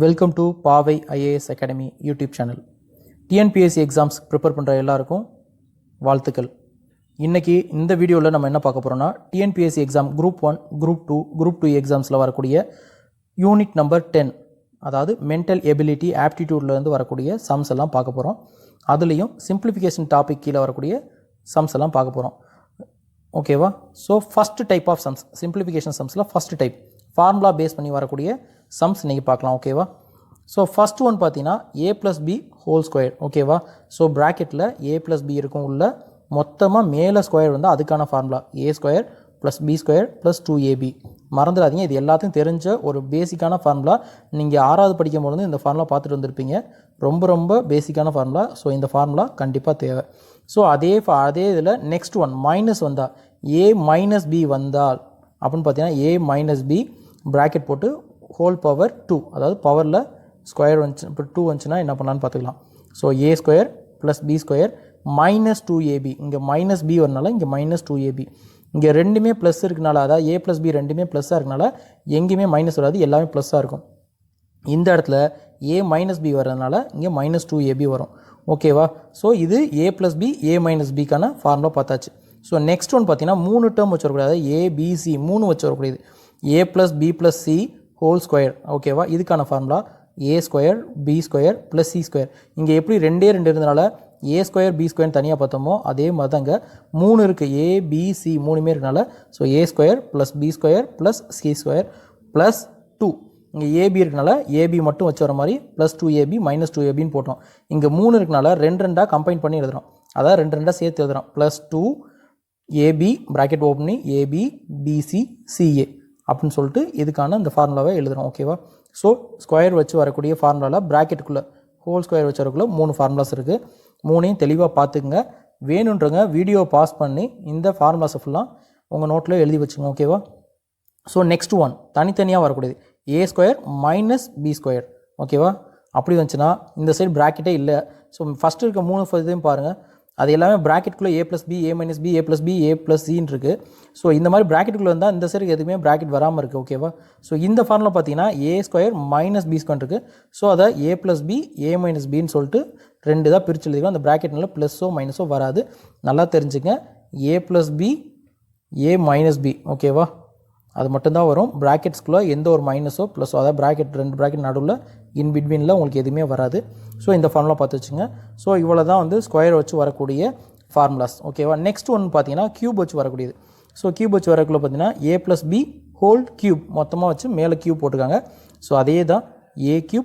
Welcome to பாவை IAS academy YouTube channel. TNPSC exams prepare பண்ணுற எல்லாருக்கும் வாழ்த்துக்கள். இன்றைக்கி இந்த வீடியோவில் நம்ம என்ன பார்க்க போகிறோம்னா, டிஎன்பிஎஸ்சி எக்ஸாம் குரூப் 1, குரூப் 2 எக்ஸாம்ஸில் வரக்கூடிய யூனிட் நம்பர் 10, அதாவது மென்டல் எபிலிட்டி ஆப்டிடியூட்லேருந்து வரக்கூடிய சம்ஸ் எல்லாம் பார்க்க போகிறோம். அதுலேயும் சிம்பிளிஃபிகேஷன் டாபிக் கீழே வரக்கூடிய சம்ஸ் எல்லாம் பார்க்க போகிறோம். ஓகேவா? So first type of sums, simplification சம்ஸில் ஃபஸ்ட்டு டைப் ஃபார்முலா பேஸ் பண்ணி வரக்கூடிய சம்ஸ் இன்றைக்கி பார்க்கலாம். ஓகேவா? ஸோ ஃபஸ்ட் ஒன் பார்த்தீங்கன்னா a+b² ஓகேவா? ஸோ ப்ராக்கெட்டில் a+b இருக்கும், உள்ள மொத்தமாக மேலே ஸ்கொயர் வந்து அதுக்கான ஃபார்முலா a² + b² + 2ab. மறந்துடாதீங்க, இது எல்லாத்தையும் தெரிஞ்ச ஒரு பேசிக்கான ஃபார்முலா. நீங்கள் 6வது படிக்கும்போது இந்த ஃபார்முலா பார்த்துட்டு வந்திருப்பீங்க. ரொம்ப பேசிக்கான ஃபார்முலா. ஸோ இந்த ஃபார்முலா கண்டிப்பாக தேவை. ஸோ அதே இதில் நெக்ஸ்ட் ஒன் மைனஸ் வந்தால் a-b வந்தால் அப்படின்னு பார்த்தீங்கன்னா a-b ப்ராக்கெட் போட்டு ஹோல் பவர் 2, அதாவது பவரில் ஸ்கொயர் வந்துச்சு, இப்போ 2 வந்துச்சுன்னா என்ன பண்ணலான்னு பார்த்துக்கலாம். So a² + b² - 2ab. இங்கே -b வரனால இங்கே -2ab. இங்கே ரெண்டுமே ப்ளஸ் இருக்கனால, அதாவது a+b ரெண்டுமே ப்ளஸ்ஸாக இருக்கனால எங்கேயுமே மைனஸ் வராது, எல்லாமே ப்ளஸ்ஸாக இருக்கும். இந்த இடத்துல a-b வர்றதுனால இங்கே -2ab வரும். ஓகேவா? ஸோ இது a+b a-bக்கான ஃபார்முலா பார்த்தாச்சு. ஸோ நெக்ஸ்ட் ஒன் பார்த்தீங்கன்னா 3 டேர்ம் வச்சு வரக்கூடாது, a-b-c 3 வச்சு வரக்கூடியது. a + b + c whole square. ஓகேவா? இதுக்கான ஃபார்முலா a² b² + c². இங்கே எப்படி ரெண்டே இருந்தனால a² b² தனியாக பார்த்தோமோ அதே மாதிரி தான் இங்கே 3 இருக்குது, a b c 3மே இருக்கனால ஸோ a² + b² + c² + 2. இங்கே ab இருக்கனால ab மட்டும் வச்சு வர மாதிரி +2ab -2abன்னு போட்டோம். இங்கே 3 இருக்கனால 2 கம்பைன் பண்ணி எழுதுகிறோம், அதாவது 2 சேர்த்து எழுதுகிறோம். +2ab ப்ராக்கெட் ஓப்பன் பண்ணி ab bc ca அப்படின்னு சொல்லிட்டு இதுக்கான இந்த ஃபார்முலாவை எழுதுகிறோம். ஓகேவா? ஸோ ஸ்கொயர் வச்சு வரக்கூடிய ஃபார்முலாவில் ப்ராக்கெட்டுக்குள்ளே ஹோல் ஸ்கொயர் வச்சு வரக்குள்ளே 3 ஃபார்முலாஸ் இருக்குது. 3ஐயும் தெளிவாக பார்த்துக்குங்க. வேணுன்றங்க வீடியோவை பாஸ் பண்ணி இந்த ஃபார்முலாஸை ஃபுல்லாக உங்கள் நோட்டில் எழுதி வச்சுங்க. ஓகேவா? ஸோ நெக்ஸ்ட் ஒன் தனித்தனியாக வரக்கூடியது a² - b². ஓகேவா? அப்படி வந்துச்சுன்னா இந்த சைடு ப்ராக்கெட்டே இல்லை. ஸோ ஃபஸ்ட்டு இருக்க 3 இதையும் பாருங்கள், அது எல்லாமே ப்ராக்கெட்டுக்குள்ளே a+b a-b a+b a+c இருக்குது. ஸோ இந்த மாதிரி ப்ராக்கெட்டுக்குள்ளே வந்தால் இந்த சைடு எதுவுமே ப்ராக்கெட் வராமல் இருக்குது. ஓகேவா? ஸோ இந்த ஃபார்முலா பார்த்தீங்கன்னா a² - b² இருக்குது. ஸோ அதை a+b a-bன்னு சொல்லிட்டு 2 தான் பிரித்து எழுதிக்கலாம். அந்த ப்ராக்கெட்னால ப்ளஸ்ஸோ மைனஸோ வராது, நல்லா தெரிஞ்சுங்க. a+b a-b ஓகேவா? அது மட்டும்தான் வரும். ப்ராக்கெட்ஸ்குள்ளே எந்த ஒரு மைனஸோ ப்ளஸ்ஸோ, அதாவது ப்ராக்கெட் 2 ப்ராக்கெட் நடுவில் இன் பிட்வீனில் உங்களுக்கு எதுவுமே வராது. ஸோ இந்த ஃபார்முலா பார்த்து வச்சுங்க. ஸோ இவ்வளோ தான் வந்து ஸ்கொயர் வச்சு வரக்கூடிய ஃபார்முலாஸ். ஓகேவா? நெக்ஸ்ட் ஒன்று பார்த்தீங்கன்னா க்யூப் வச்சு வரக்கூடியது. ஸோ க்யூப் வச்சு வரக்குள்ள பார்த்தீங்கன்னா a+b ஹோல் க்யூப் மொத்தமாக வச்சு மேலே க்யூப் போட்டுருக்காங்க. ஸோ அதே தான் a³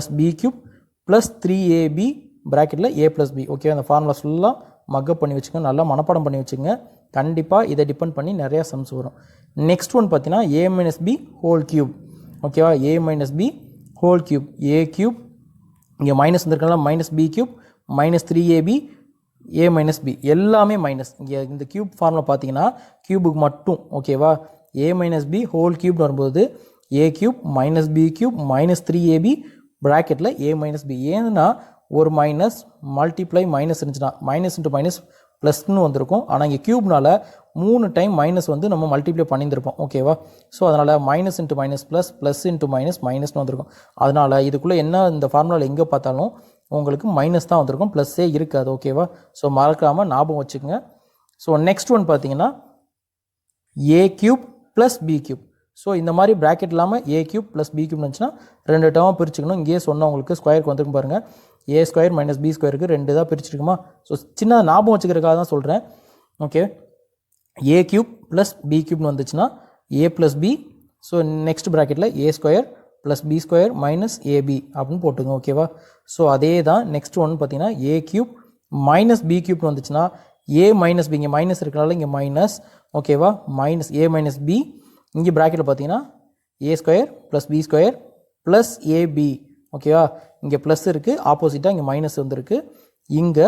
+ b³ + 3ab ப்ராக்கெட்டில் a+b. ஓகே, அந்த ஃபார்முலாஸ் ஃபுல்லாக மக்கப் பண்ணி வச்சுங்க, நல்லா மனப்பாடம் பண்ணி வச்சுங்க. கண்டிப்பாக இதை டிபெண்ட் பண்ணி நிறையா சம்ஸ் வரும். நெக்ஸ்ட் ஒன் பார்த்தீங்கன்னா a-b ஹோல் க்யூப். ஓகேவா? a-b ஹோல் க்யூப், a³ இங்கே மைனஸ் வந்துருக்கனால -b³ -3ab a-b எல்லாமே மைனஸ். இங்கே இந்த க்யூப் ஃபார்முலா பார்த்தீங்கன்னா க்யூபுக்கு மட்டும். ஓகேவா? a-b ஹோல் க்யூப்னு வரும்போது a³ -b³ -3ab ப்ராக்கெட்டில் a-b. ஏன்னா ஒரு மைனஸ் மல்டிப்ளை மைனஸ் இருந்துச்சுன்னா மைனஸ் இன்ட்டு மைனஸ் ப்ளஸ்ன்னு வந்திருக்கும். ஆனால் இங்கே க்யூப்னால் 3 டைம் மைனஸ் வந்து நம்ம மல்டிப்ளை பண்ணியிருந்திருப்போம். ஓகேவா? ஸோ அதனால் minus into minus plus, plus into minus மைனஸ்னு வந்திருக்கும். அதனால் இதுக்குள்ளே என்ன இந்த ஃபார்முலாவில் எங்கே பார்த்தாலும் உங்களுக்கு மைனஸ் தான் வந்திருக்கும், ப்ளஸ்ஸே இருக்காது. ஓகேவா? ஸோ மறக்காமல் ஞாபகம் வச்சுக்கோங்க. ஸோ நெக்ஸ்ட் ஒன் பார்த்தீங்கன்னா a³ + b³. ஸோ இந்த மாதிரி ப்ராக்கெட் இல்லாமல் a³ + b³ இருந்துச்சுன்னா 2 டேர்மாக பிரிச்சுக்கணும். இங்கேயே சொன்னால் உங்களுக்கு ஸ்கொயருக்கு வந்துருக்கும் பாருங்கள். a² - b² 2 தான் பிரிச்சுருக்குமா? ஸோ சின்ன ஞாபகம் வச்சுக்கிறதுக்காக தான் சொல்கிறேன். ஓகே, a³ + b³ வந்துச்சுன்னா a+b. ஸோ நெக்ஸ்ட் ப்ராக்கெட்டில் a² + b² - ab அப்படின்னு போட்டுங்க. ஓகேவா? ஸோ அதே தான் நெக்ஸ்ட் ஒன்று பார்த்தீங்கன்னா a³ - b³ வந்துச்சுன்னா a - b, இங்கே மைனஸ் இருக்கிறனால இங்கே மைனஸ். ஓகேவா? -a - b. இங்கே ப்ராக்கெட்டில் பார்த்தீங்கன்னா a² + b² + ab. ஓகேவா? இங்கே ப்ளஸ் இருக்குது, ஆப்போசிட்டாக இங்கே மைனஸ் வந்துருக்கு. இங்கே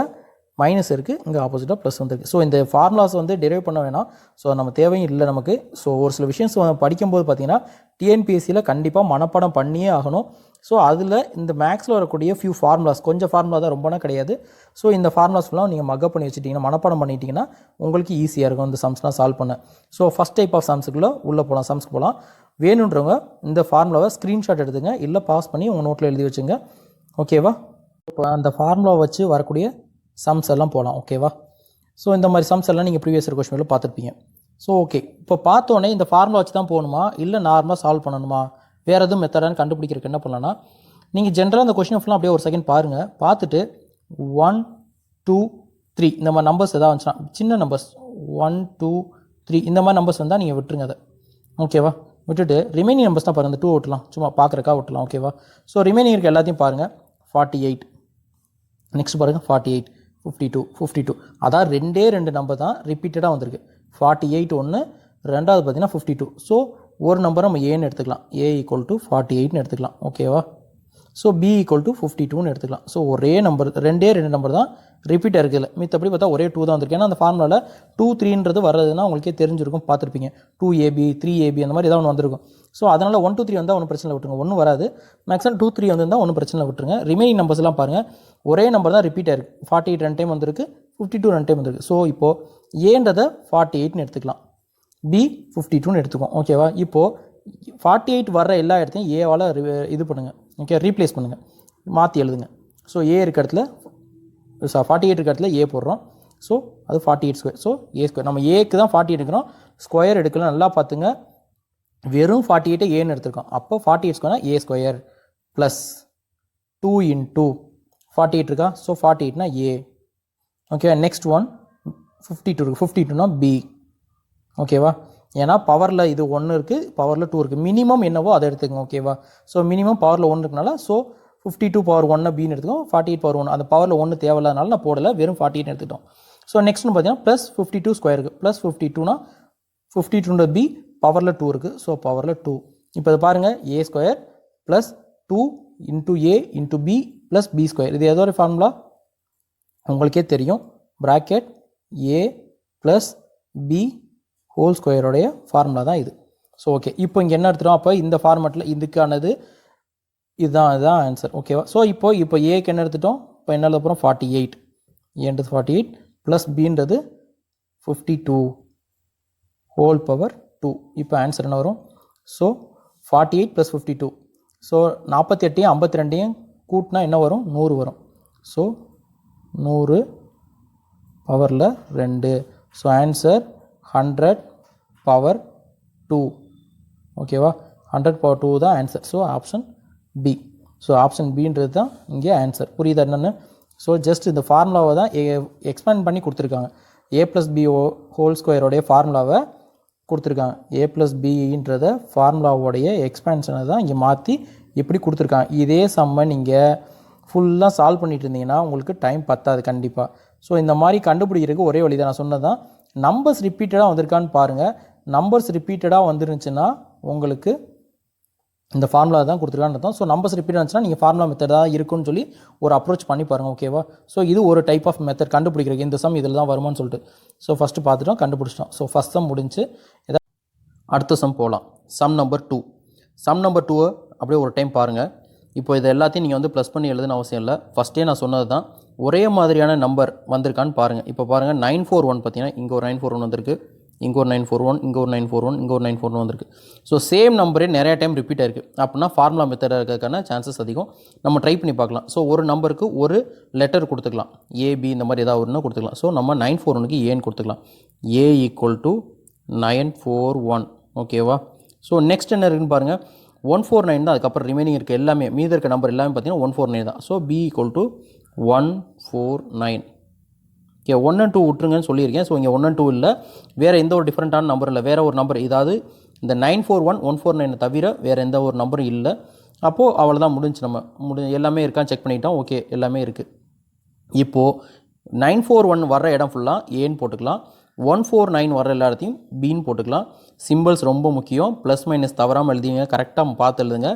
மைனஸ் இருக்குது, இங்கே ஆப்போசிட்டாக ப்ளஸ் வந்துருக்கு. ஸோ இந்த ஃபார்முலாஸ் வந்து டெரைவ் பண்ண வேணாம். ஸோ நம்ம தேவையும் இல்லை நமக்கு. ஸோ ஒரு சில விஷயம்ஸ் படிக்கும்போது பார்த்தீங்கன்னா டிஎன்பிஎஸ்சியில் கண்டிப்பாக மனப்பாடம் பண்ணியே ஆகணும். ஸோ அதில் இந்த மேக்ஸில் வரக்கூடிய ஃபியூ ஃபார்முலாஸ், கொஞ்சம் ஃபார்முலா தான், ரொம்பனா கிடையாது. ஸோ இந்த ஃபார்முலாஸ் ஃபுல்லாக நீங்கள் மக்கப் பண்ணி வச்சுட்டிங்கன்னா, மனப்பாடம் பண்ணிட்டீங்கன்னா உங்களுக்கு ஈஸியாக இருக்கும் இந்த சம்ஸ்லாம் சால்வ் பண்ண. ஸோ ஃபஸ்ட் டைப் ஆஃப் சம்ஸுக்குள்ளே உள்ளே போகலாம், சம்ஸ்க்கு போகலாம். வேணுன்றவங்க இந்த ஃபார்முலாவை ஸ்க்ரீன்ஷாட் எடுத்துங்க, இல்லை பாஸ் பண்ணி உங்கள் நோட்டில் எழுதி வச்சுங்க. ஓகேவா? இப்போ அந்த ஃபார்முலாவை வச்சு வரக்கூடிய சம்ஸ் எல்லாம் போகலாம். ஓகேவா? ஸோ இந்த மாதிரி சம்ஸ் எல்லாம் நீங்கள் ப்ரீவியஸ் இயர் கொஸ்டினில் பார்த்துருப்பீங்க. ஸோ ஓகே, இப்போ பார்த்தோன்னே இந்த ஃபார்முலா வச்சு தான் போகணுமா, இல்லை நார்மலாக சால்வ் பண்ணணுமா, வேறு எதுவும் மெத்தடான்னு கண்டுபிடிக்கிறதுக்கு என்ன பண்ணலாம்னா, நீங்கள் ஜென்ரலாக அந்த கொஸ்டின் ஃபுல்லாக அப்படியே ஒரு செகண்ட் பாருங்கள். பார்த்துட்டு 1 2 3 இந்த மாதிரி நம்பர்ஸ் எதாவது வந்துச்சுன்னா, சின்ன நம்பர்ஸ் 1 2 3 இந்த மாதிரி நம்பர்ஸ் வந்தால் நீங்கள் விட்டுருங்க அதை. ஓகேவா? விட்டுட்டு ரிமைனிங் நம்பர்ஸ் தான் பாருங்கள், இந்த 2 விட்டலாம், சும்மா பார்க்குறக்கா விட்டலாம். ஓகேவா? ஸோ ரிமைனிங் இருக்க எல்லாத்தையும் பாருங்கள். 48, நெக்ஸ்ட் பாருங்கள் 48, 52, 52. அதாவது ரெண்டு நம்பர் தான் ரிப்பீட்டடாக வந்திருக்கு. 48 ஒன்று, ரெண்டாவது பார்த்தீங்கன்னா 52. ஸோ ஒரு நம்பர் நம்ம ஏன்னு எடுத்துக்கலாம், A = 48ன்னு எடுத்துக்கலாம். ஓகேவா? ஸோ B = 52ன்னு எடுத்துக்கலாம். ஸோ ஒரே நம்பர், ரெண்டு நம்பர் தான் ரிப்பீட்டாக இருக்குதுல, மித்தப்படி பார்த்தா ஒரே 2 தான் வந்திருக்கு. ஏன்னா அந்த ஃபார்முலாவில் 2 3ன்றது வர்றதுன்னா உங்களுக்கே தெரிஞ்சிருக்கும், பார்த்துருப்பீங்க. 2AB 3AB அந்த மாதிரி ஏதாவது ஒன்று வந்திருக்கும். ஸோ அதனால் 1 2 3 வந்தால் ஒன்றும் பிரச்சனை விட்டுருங்க, ஒன்றும் வராது. மேக்ஸிமம் 2 3 வந்திருந்தால் ஒன்றும் பிரச்சனை விட்டுருங்க. ரிமைனிங் நம்பர்ஸ்லாம் பாருங்கள், ஒரே நம்பர் தான் ரிப்பீட் ஆயிருக்கு. 48 2 டைம் வந்திருக்கு, 52 2 டைம் வந்திருக்கு. ஸோ இப்போது ஏன்றதை 48ன்னு எடுத்துக்கலாம், B 52ன்னு எடுத்துக்கோம். ஓகேவா? இப்போது 48 வர்ற எல்லா இடத்தையும் ஏவால் இது பண்ணுங்கள். ஓகே, ரீப்ளேஸ் பண்ணுங்கள், மாற்றி எழுதுங்க. ஸோ ஏ இருக்க இடத்துல 48 இருக்க இடத்துல ஏ போடுறோம். ஸோ அது 48 ஸ்கொயர். ஸோ ஏ ஸ்கொயர், நம்ம ஏக்கு தான் 48 எடுக்கிறோம், ஸ்கொயர் எடுக்கலாம். நல்லா பார்த்துங்க, வெறும் 48 ஏன்னு எடுத்துருக்கோம். அப்போ 48 ஸ்கொயர்னா ஏ ஸ்கொயர் ப்ளஸ் 2 × 48 இருக்கா? ஸோ 48னா ஏ. ஓகே, நெக்ஸ்ட் ஒன் 52 இருக்குது, 52னா பி. ஓகேவா? ஏன்னா பவரில் இது 1 இருக்குது, பவரில் 2 இருக்குது. மினிமம் என்னவோ அதை எடுத்துக்கோங்க. ஓகேவா? ஸோ மினிமம் பவரில் 1 இருக்குனால, ஸோ 52 பவர் 1 பின்னு எடுத்துக்கோம், 48 பவர் 1 அந்த பவரில் 1 தேவையில்லாதனால நான் போடலை, வெறும் 48 எடுத்துக்கிட்டோம். ஸோ நெக்ஸ்ட்னு பார்த்தீங்கன்னா ப்ளஸ் 52 ஸ்கொயர் இருக்குது, ப்ளஸ் 52னா 52 பி, பவரில் 2 இருக்குது, ஸோ பவரில் 2. இப்போ இதை பாருங்கள், A square plus 2 × A × B plus B square. இது ஏதோ ஒரு ஃபார்முலா உங்களுக்கே தெரியும், bracket A plus B whole ஸ்கொயரோடைய ஃபார்முலா தான் இது. ஸோ ஓகே, இப்போ இங்கே என்ன எடுத்துகிறோம், அப்போ இந்த ஃபார்மேட்டில் இதுக்கானது இதுதான் ஆன்சர். ஓகேவா? ஸோ இப்போ ஏக்கு என்ன எடுத்துட்டோம், இப்போ என்ன எழுத போகிறோம், 48, ஏன்றது 48 ப்ளஸ் பின்றது 52 ஹோல் பவர் 2. இப்போ ஆன்சர் என்ன வரும், ஸோ 48 ப்ளஸ் 52. ஸோ 48ஐயும் 52ஐயும் கூட்டினா என்ன வரும், 100 வரும். ஸோ 100 பவரில் 2. So answer 100 power 2. ஓகேவா? 100 பவர் 2 தான் answer. So option B. So option பின்றது தான் இங்கே ஆன்சர். புரியுதா என்னென்னு? ஸோ ஜஸ்ட் இந்த ஃபார்முலாவை தான் எக்ஸ்பேண்ட் பண்ணி கொடுத்துருக்காங்க. ஏ ப்ளஸ் பி ஹோல் ஸ்கொயரோடைய ஃபார்முலாவை கொடுத்துருக்காங்க. ஏ ப்ளஸ் பின்றத ஃபார்முலாவோடைய எக்ஸ்பேன்ஷனை தான் இங்கே மாற்றி எப்படி கொடுத்துருக்காங்க. இதே சம்மை நீங்கள் ஃபுல்லாக சால்வ் பண்ணிட்டு இருந்தீங்கன்னா உங்களுக்கு டைம் பத்தாது கண்டிப்பாக. ஸோ இந்த மாதிரி கண்டுபிடிக்கிறதுக்கு ஒரே வழி தான், நான் சொன்னதான். நம்பர்ஸ் ரிப்பீட்டடாக வந்திருக்கான்னு பாருங்கள். நம்பர்ஸ் ரிப்பீட்டடாக வந்துருந்துச்சுன்னா உங்களுக்கு இந்த ஃபார்முலா தான் கொடுத்துருக்கான்னு அர்த்தம். ஸோ நம்பர்ஸ் ரிப்பீட் ஆச்சுன்னா நீங்கள் ஃபார்முலா மெத்தட் தான் இருக்குன்னு சொல்லி ஒரு அப்ரோச் பண்ணி பாருங்கள். ஓகேவா? ஸோ இது ஒரு டைப் ஆஃப் மெத்தட் கண்டுபிடிக்கிறதுக்கு, இந்த சம் இதில் தான் வருமானு சொல்லிட்டு. ஸோ ஃபஸ்ட்டு பார்த்துட்டோம், கண்டுபிடிச்சிட்டோம். ஸோ ஃபஸ்ட் சம் முடிஞ்சு அடுத்த சம் போகலாம். Sum number 2. சம் நம்பர் 2 அப்படியே ஒரு டைம் பாருங்கள். இப்போ இது எல்லாத்தையும் நீங்கள் வந்து ப்ளஸ் பண்ணி எழுதுன்னு அவசியம் இல்லை. ஃபஸ்ட்டே நான் சொன்னது தான், ஒரே மாதிரியான நம்பர் வந்திருக்கான்னு பாருங்கள். இப்போ பாருங்கள் 941 பார்த்தீங்கன்னா இங்கே ஒரு 941 வந்திருக்கு, இங்கே ஒரு 941, இங்கே ஒரு 941, இங்கே ஒரு 941 வந்திருக்கு. ஸோ சேம் நம்பரே நிறையா டைம் ரிப்பீட் ஆயிருக்கு. அப்படின்னா ஃபார்முலா மெத்தடாக இருக்கிறதுக்கான சான்சஸ் அதிகம். நம்ம ட்ரை பண்ணி பார்க்கலாம். ஸோ ஒரு நம்பருக்கு ஒரு லெட்டர் கொடுத்துக்கலாம், ஏபி இந்த மாதிரி ஏதாவது ஒன்று கொடுத்துக்கலாம். ஸோ நம்ம 941க்கு ஏன்னு கொடுத்துக்கலாம், ஏ = 941. ஓகேவா? ஸோ நெக்ஸ்ட் என்ன இருக்குன்னு பாருங்கள், 149 தான். அதுக்கப்புறம் ரிமைனிங் இருக்க எல்லாமே, மீதி இருக்க நம்பர் எல்லாமே பார்த்தீங்கன்னா 149 தான். So B = 149. ஓகே, 1 and 2 விட்டுருங்கன்னு சொல்லியிருக்கேன். ஸோ இங்கே 1 and 2 இல்லை, வேறு எந்த ஒரு டிஃப்ரெண்ட்டான நம்பர் இல்லை, வேறு ஒரு நம்பர், இதாவது இந்த 941 149 தவிர வேறு எந்த ஒரு நம்பரும் இல்லை. அப்போது அவ்வளோதான், முடிஞ்சு. நம்ம எல்லாமே இருக்கான்னு செக் பண்ணிட்டோம். ஓகே, எல்லாமே இருக்குது. இப்போது 941 வர்ற இடம் ஃபுல்லாக ஏன்னு போட்டுக்கலாம், 149 வர்ற எல்லா இடத்தையும் பின்னு போட்டுக்கலாம். சிம்பிள்ஸ் ரொம்ப முக்கியம், ப்ளஸ் மைனஸ் தவறாமல் எழுதிங்க, கரெக்டாக பார்த்து எழுதுங்க.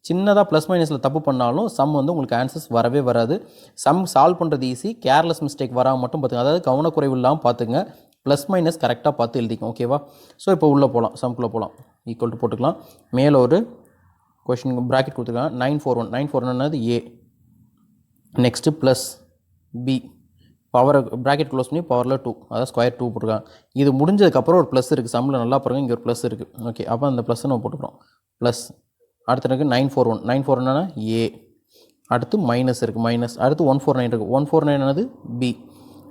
சின்னதாக ப்ளஸ் மைனஸில் தப்பு பண்ணாலும் சம் வந்து உங்களுக்கு ஆன்சர்ஸ் வரவே வராது. சம் சால்வ் பண்ணுறது ஈஸி, கேர்லெஸ் மிஸ்டேக் வராமல் மட்டும் பார்த்துங்க, அதாவது கவனக்குறைவு இல்லாமல் பார்த்துங்க. ப்ளஸ் மைனஸ் கரெக்டாக பார்த்து எழுதிங்க. ஓகேவா? ஸோ இப்போ உள்ளே போகலாம், சம்குள்ளே போகலாம். ஈக்குவல் டு போட்டுக்கலாம். மேலே ஒரு கொஷின் ப்ராக்கெட் கொடுத்துருக்காங்க. 941 941 A. Next plus B power bracket close பண்ணி பவரில் 2 அதாவது ஸ்கொயர் 2 போட்டிருக்காங்க. இது முடிஞ்சதுக்கப்புறம் ஒரு ப்ளஸ் இருக்குது. சம்மில் நல்லா பாருங்கள், இங்கே ஒரு ப்ளஸ் இருக்குது. ஓகே, அப்போ அந்த ப்ளஸ்ஸை நம்ம போட்டுக்கிறோம். ப்ளஸ் அடுத்து இருக்குது 941 941 ஏ. அடுத்து மைனஸ் இருக்குது, மைனஸ். அடுத்து 149 இருக்குது. 149 பி.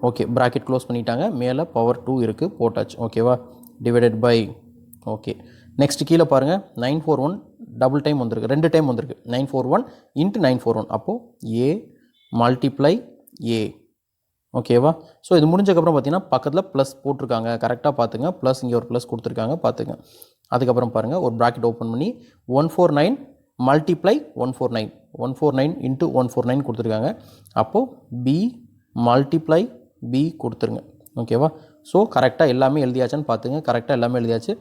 ஓகே, ப்ராக்கெட் க்ளோஸ் பண்ணிட்டாங்க. மேலே பவர் 2 இருக்குது, போட்டாச்சு. ஓகேவா, டிவைடட் பை. ஓகே, நெக்ஸ்ட்டு கீழே பாருங்கள் 941 டபுள் டைம் வந்திருக்கு, 2 டைம் வந்திருக்கு. 941 இன்ட்டு 941 அப்போது ஏ மல்டிப்ளை ஏ. ஓகேவா, ஸோ இது முடிஞ்சக்கப்புறம் பார்த்தீங்கன்னா பக்கத்தில் ப்ளஸ் போட்டிருக்காங்க, கரெக்டாக பார்த்துங்க. ப்ளஸ் இங்கே ஒரு ப்ளஸ் கொடுத்துருக்காங்க, பார்த்துங்க. அதுக்கப்புறம் பாருங்கள் ஒரு ப்ராக்கெட் ஓப்பன் பண்ணி 149 மல்டிப்ளை 149 149 இன்ட்டு 149 கொடுத்துருக்காங்க. அப்போது பி மல்டிப்ளை பி கொடுத்துருங்க. ஓகேவா, ஸோ கரெக்டாக எல்லாமே எழுதியாச்சான்னு பார்த்துங்க. கரெக்டாக எல்லாமே எழுதியாச்சு,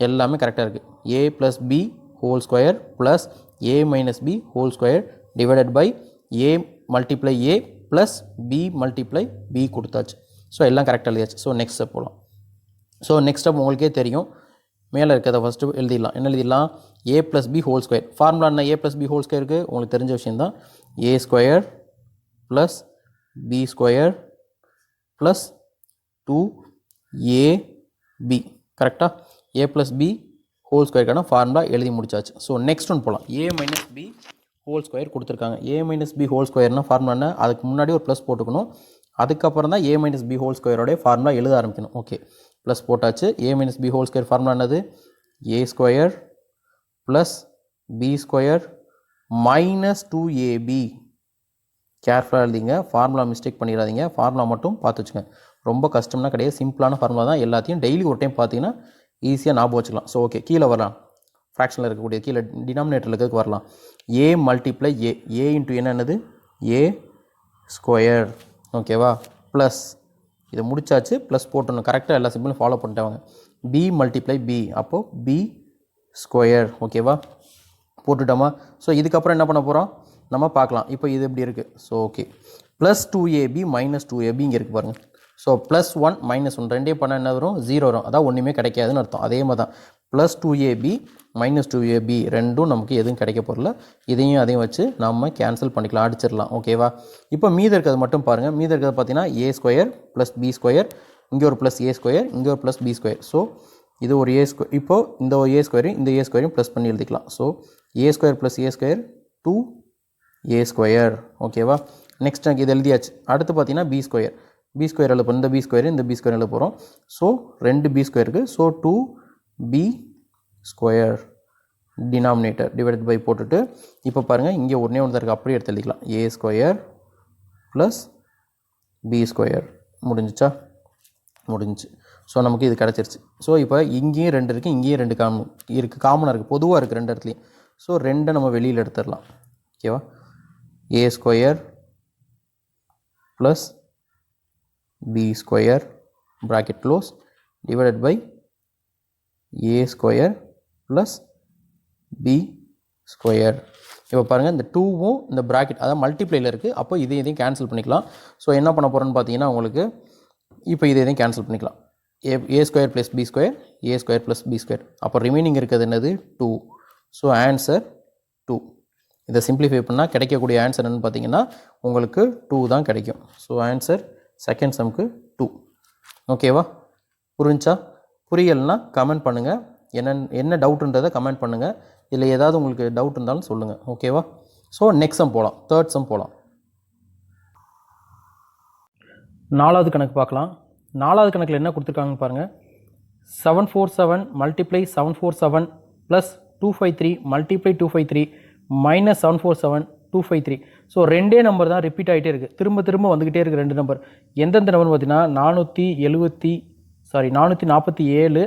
எல்லாமே கரெக்டாக இருக்குது. A plus B whole square plus A minus B whole square divided by A multiply A plus B multiply B கொடுத்தாச்சு. ஸோ எல்லாம் கரெக்டாக எழுதியாச்சு. ஸோ நெக்ஸ்ட் ஸ்டெப் போகலாம். ஸோ நெக்ஸ்ட் ஸ்டெப் உங்களுக்கே தெரியும், மேலே இருக்கிறத ஃபஸ்ட்டு எழுதிடலாம். என்ன எழுதிடலாம்? A plus B whole square. Formula என்ன? ஏ ப்ளஸ் பி ஹோல் ஸ்கொயருக்கு உங்களுக்கு தெரிஞ்ச விஷயந்தான். A square plus B square plus 2ab. கரெக்டாக ஏ ப்ளஸ் பி ஹோல் ஸ்கொயருக்கான ஃபார்முலா எழுதி முடிச்சாச்சு. ஸோ நெக்ஸ்ட் ஒன் போகலாம். A minus B whole square கொடுத்துருக்காங்க. ஏ மைனஸ் பி ஹோல் ஸ்கொயர்னால் ஃபார்முலா என்ன? அதுக்கு முன்னாடி ஒரு ப்ளஸ் போட்டுக்கணும், அதுக்கப்புறம் தான் ஏ மைனஸ் பி ஹோல் ஸ்கொயரோடைய ஃபார்முலா எழுத ஆரம்பிக்கணும். ஓகே, ப்ளஸ் போட்டாச்சு. A minus B whole square formula என்னது? A square plus B square minus 2ab. கேர்ஃபுல்லாக எழுதிங்க, ஃபார்முலா மிஸ்டேக் பண்ணிடாதீங்க. ஃபார்முலா மட்டும் பார்த்து வச்சுங்க. ரொம்ப கஷ்டம்னா கிடையாது, சிம்பிளான ஃபார்முலா தான். எல்லாத்தையும் டெய்லி ஒரு டைம் பார்த்தீங்கன்னா ஈஸியாக ஞாபகம் வச்சுக்கலாம். ஸோ ஓகே, கீழே வரலாம். ஃப்ராக்ஷனில் இருக்கக்கூடிய கீழே டினாமினேட்டரில் இருக்கிறதுக்கு வரலாம். ஏ மல்டிப்ளை ஏ. ஏ இன்ட்டு என்னது? A square. ஓகேவா, ப்ளஸ் இதை முடிச்சாச்சு. ப்ளஸ் போட்டணும், கரெக்டாக எல்லா சிம்பிளும் ஃபாலோ பண்ணிட்டாங்க. பி மல்டிப்ளை பி, அப்போது பி ஸ்கொயர். ஓகேவா, போட்டுட்டோமா? ஸோ இதுக்கப்புறம் என்ன பண்ண போகிறோம் நம்ம பார்க்கலாம். இப்போ இது எப்படி இருக்குது? So okay, plus 2ab minus 2ab இங்கே இருக்குது பாருங்கள். ஸோ ப்ளஸ் 1 மைனஸ் 1 ரெண்டே பண்ணால் என்ன வரும்? 0 வரும். அதான் ஒன்றுமே கிடைக்காதுன்னு அர்த்தம். அதே மாதிரி தான் ப்ளஸ் 2ab மைனஸ் 2ab ரெண்டும் நமக்கு எதுவும் கிடைக்க போகிறல. இதையும் அதையும் வச்சு நம்ம கேன்சல் பண்ணிக்கலாம், அடிச்சிடலாம். ஓகேவா, இப்போ மீதி இருக்கிறது மட்டும் பாருங்கள். மீதி இருக்கிறது பார்த்தீங்கன்னா A square plus B square, இங்கே ஒரு ப்ளஸ் ஏ ஸ்கொயர், இங்கே ஒரு ப்ளஸ் பி ஸ்கொயர். ஸோ இது ஒரு ஏ ஸ்கொயர். இப்போது இந்த ஏ ஸ்கொயரையும் இந்த ஏ ஸ்கொயரையும் ப்ளஸ் பண்ணி எழுதிக்கலாம். So A square plus A square 2a square. ஓகேவா, நெக்ஸ்ட் எனக்கு இது எழுதியாச்சு. அடுத்து பார்த்தீங்கன்னா பி ஸ்கொயர். பி ஸ்கொயர் எழுத போகிறோம், இந்த பி ஸ்கொயர் இந்த பி ஸ்கொயர் எழுத போகிறோம். ஸோ 2 பி ஸ்கொயர் இருக்குது. So 2b square denominator divided by போட்டுட்டு இப்போ பாருங்கள் இங்கே ஒன்றே ஒன்று தான் இருக்குது, அப்படியே எடுத்து எழுதிக்கலாம். ஏ ஸ்கொயர் ப்ளஸ் பி ஸ்கொயர். முடிஞ்சிச்சா? முடிஞ்சிச்சு. ஸோ நமக்கு இது கிடச்சிருச்சு. ஸோ இப்போ இங்கேயும் 2 இருக்குது, இங்கேயும் 2 காமனாக இருக்குது, பொதுவாக இருக்குது 2 இடத்துலையும். ஸோ 2 நம்ம வெளியில் எடுத்துடலாம். ஓகேவா, A square plus B square bracket close divided by A square plus B square. இப்போ பாருங்கள் இந்த 2வும் இந்த ப்ராக்கெட் அதாவது மல்டிப்ளையில் இருக்குது. அப்போ இதையும் கேன்சல் பண்ணிக்கலாம். ஸோ என்ன பண்ண போகிறோன்னு பார்த்தீங்கன்னா உங்களுக்கு இப்போ இதையும் கேன்சல் பண்ணிக்கலாம். ஏ ஸ்கொயர் ப்ளஸ் பி ஸ்கொயர், ஏ ஸ்கொயர் ப்ளஸ் பி ஸ்கொயர். அப்போ ரிமைனிங் இருக்கிறது என்னது? 2. So answer 2. இதை சிம்பிளிஃபை பண்ணால் கிடைக்கக்கூடிய ஆன்சர் என்னென்னு பார்த்தீங்கன்னா உங்களுக்கு 2 தான் கிடைக்கும். ஸோ ஆன்சர் செகண்ட் சம்க்கு 2. ஓகேவா, புரிஞ்சா? புரியலைன்னா கமெண்ட் பண்ணுங்கள். என்ன டவுட்டுன்றதை கமெண்ட் பண்ணுங்கள். இதில் ஏதாவது உங்களுக்கு டவுட் இருந்தாலும் சொல்லுங்கள். ஓகேவா, ஸோ நெக்ஸ்ட் சம் போகலாம். தேர்ட் சம் போகலாம். 4வது கணக்கு பார்க்கலாம். 4வது கணக்கில் என்ன கொடுத்துருக்காங்கன்னு பாருங்கள். 747 multiply 747 plus 253 multiply 253 minus 747 253. So ரெண்டே நம்பர் தான் ரிப்பீட் ஆகிட்டே இருக்குது, திரும்ப திரும்ப வந்துக்கிட்டே இருக்குது 2 நம்பர். எந்தெந்த நம்பர்னு பார்த்தீங்கன்னா 447,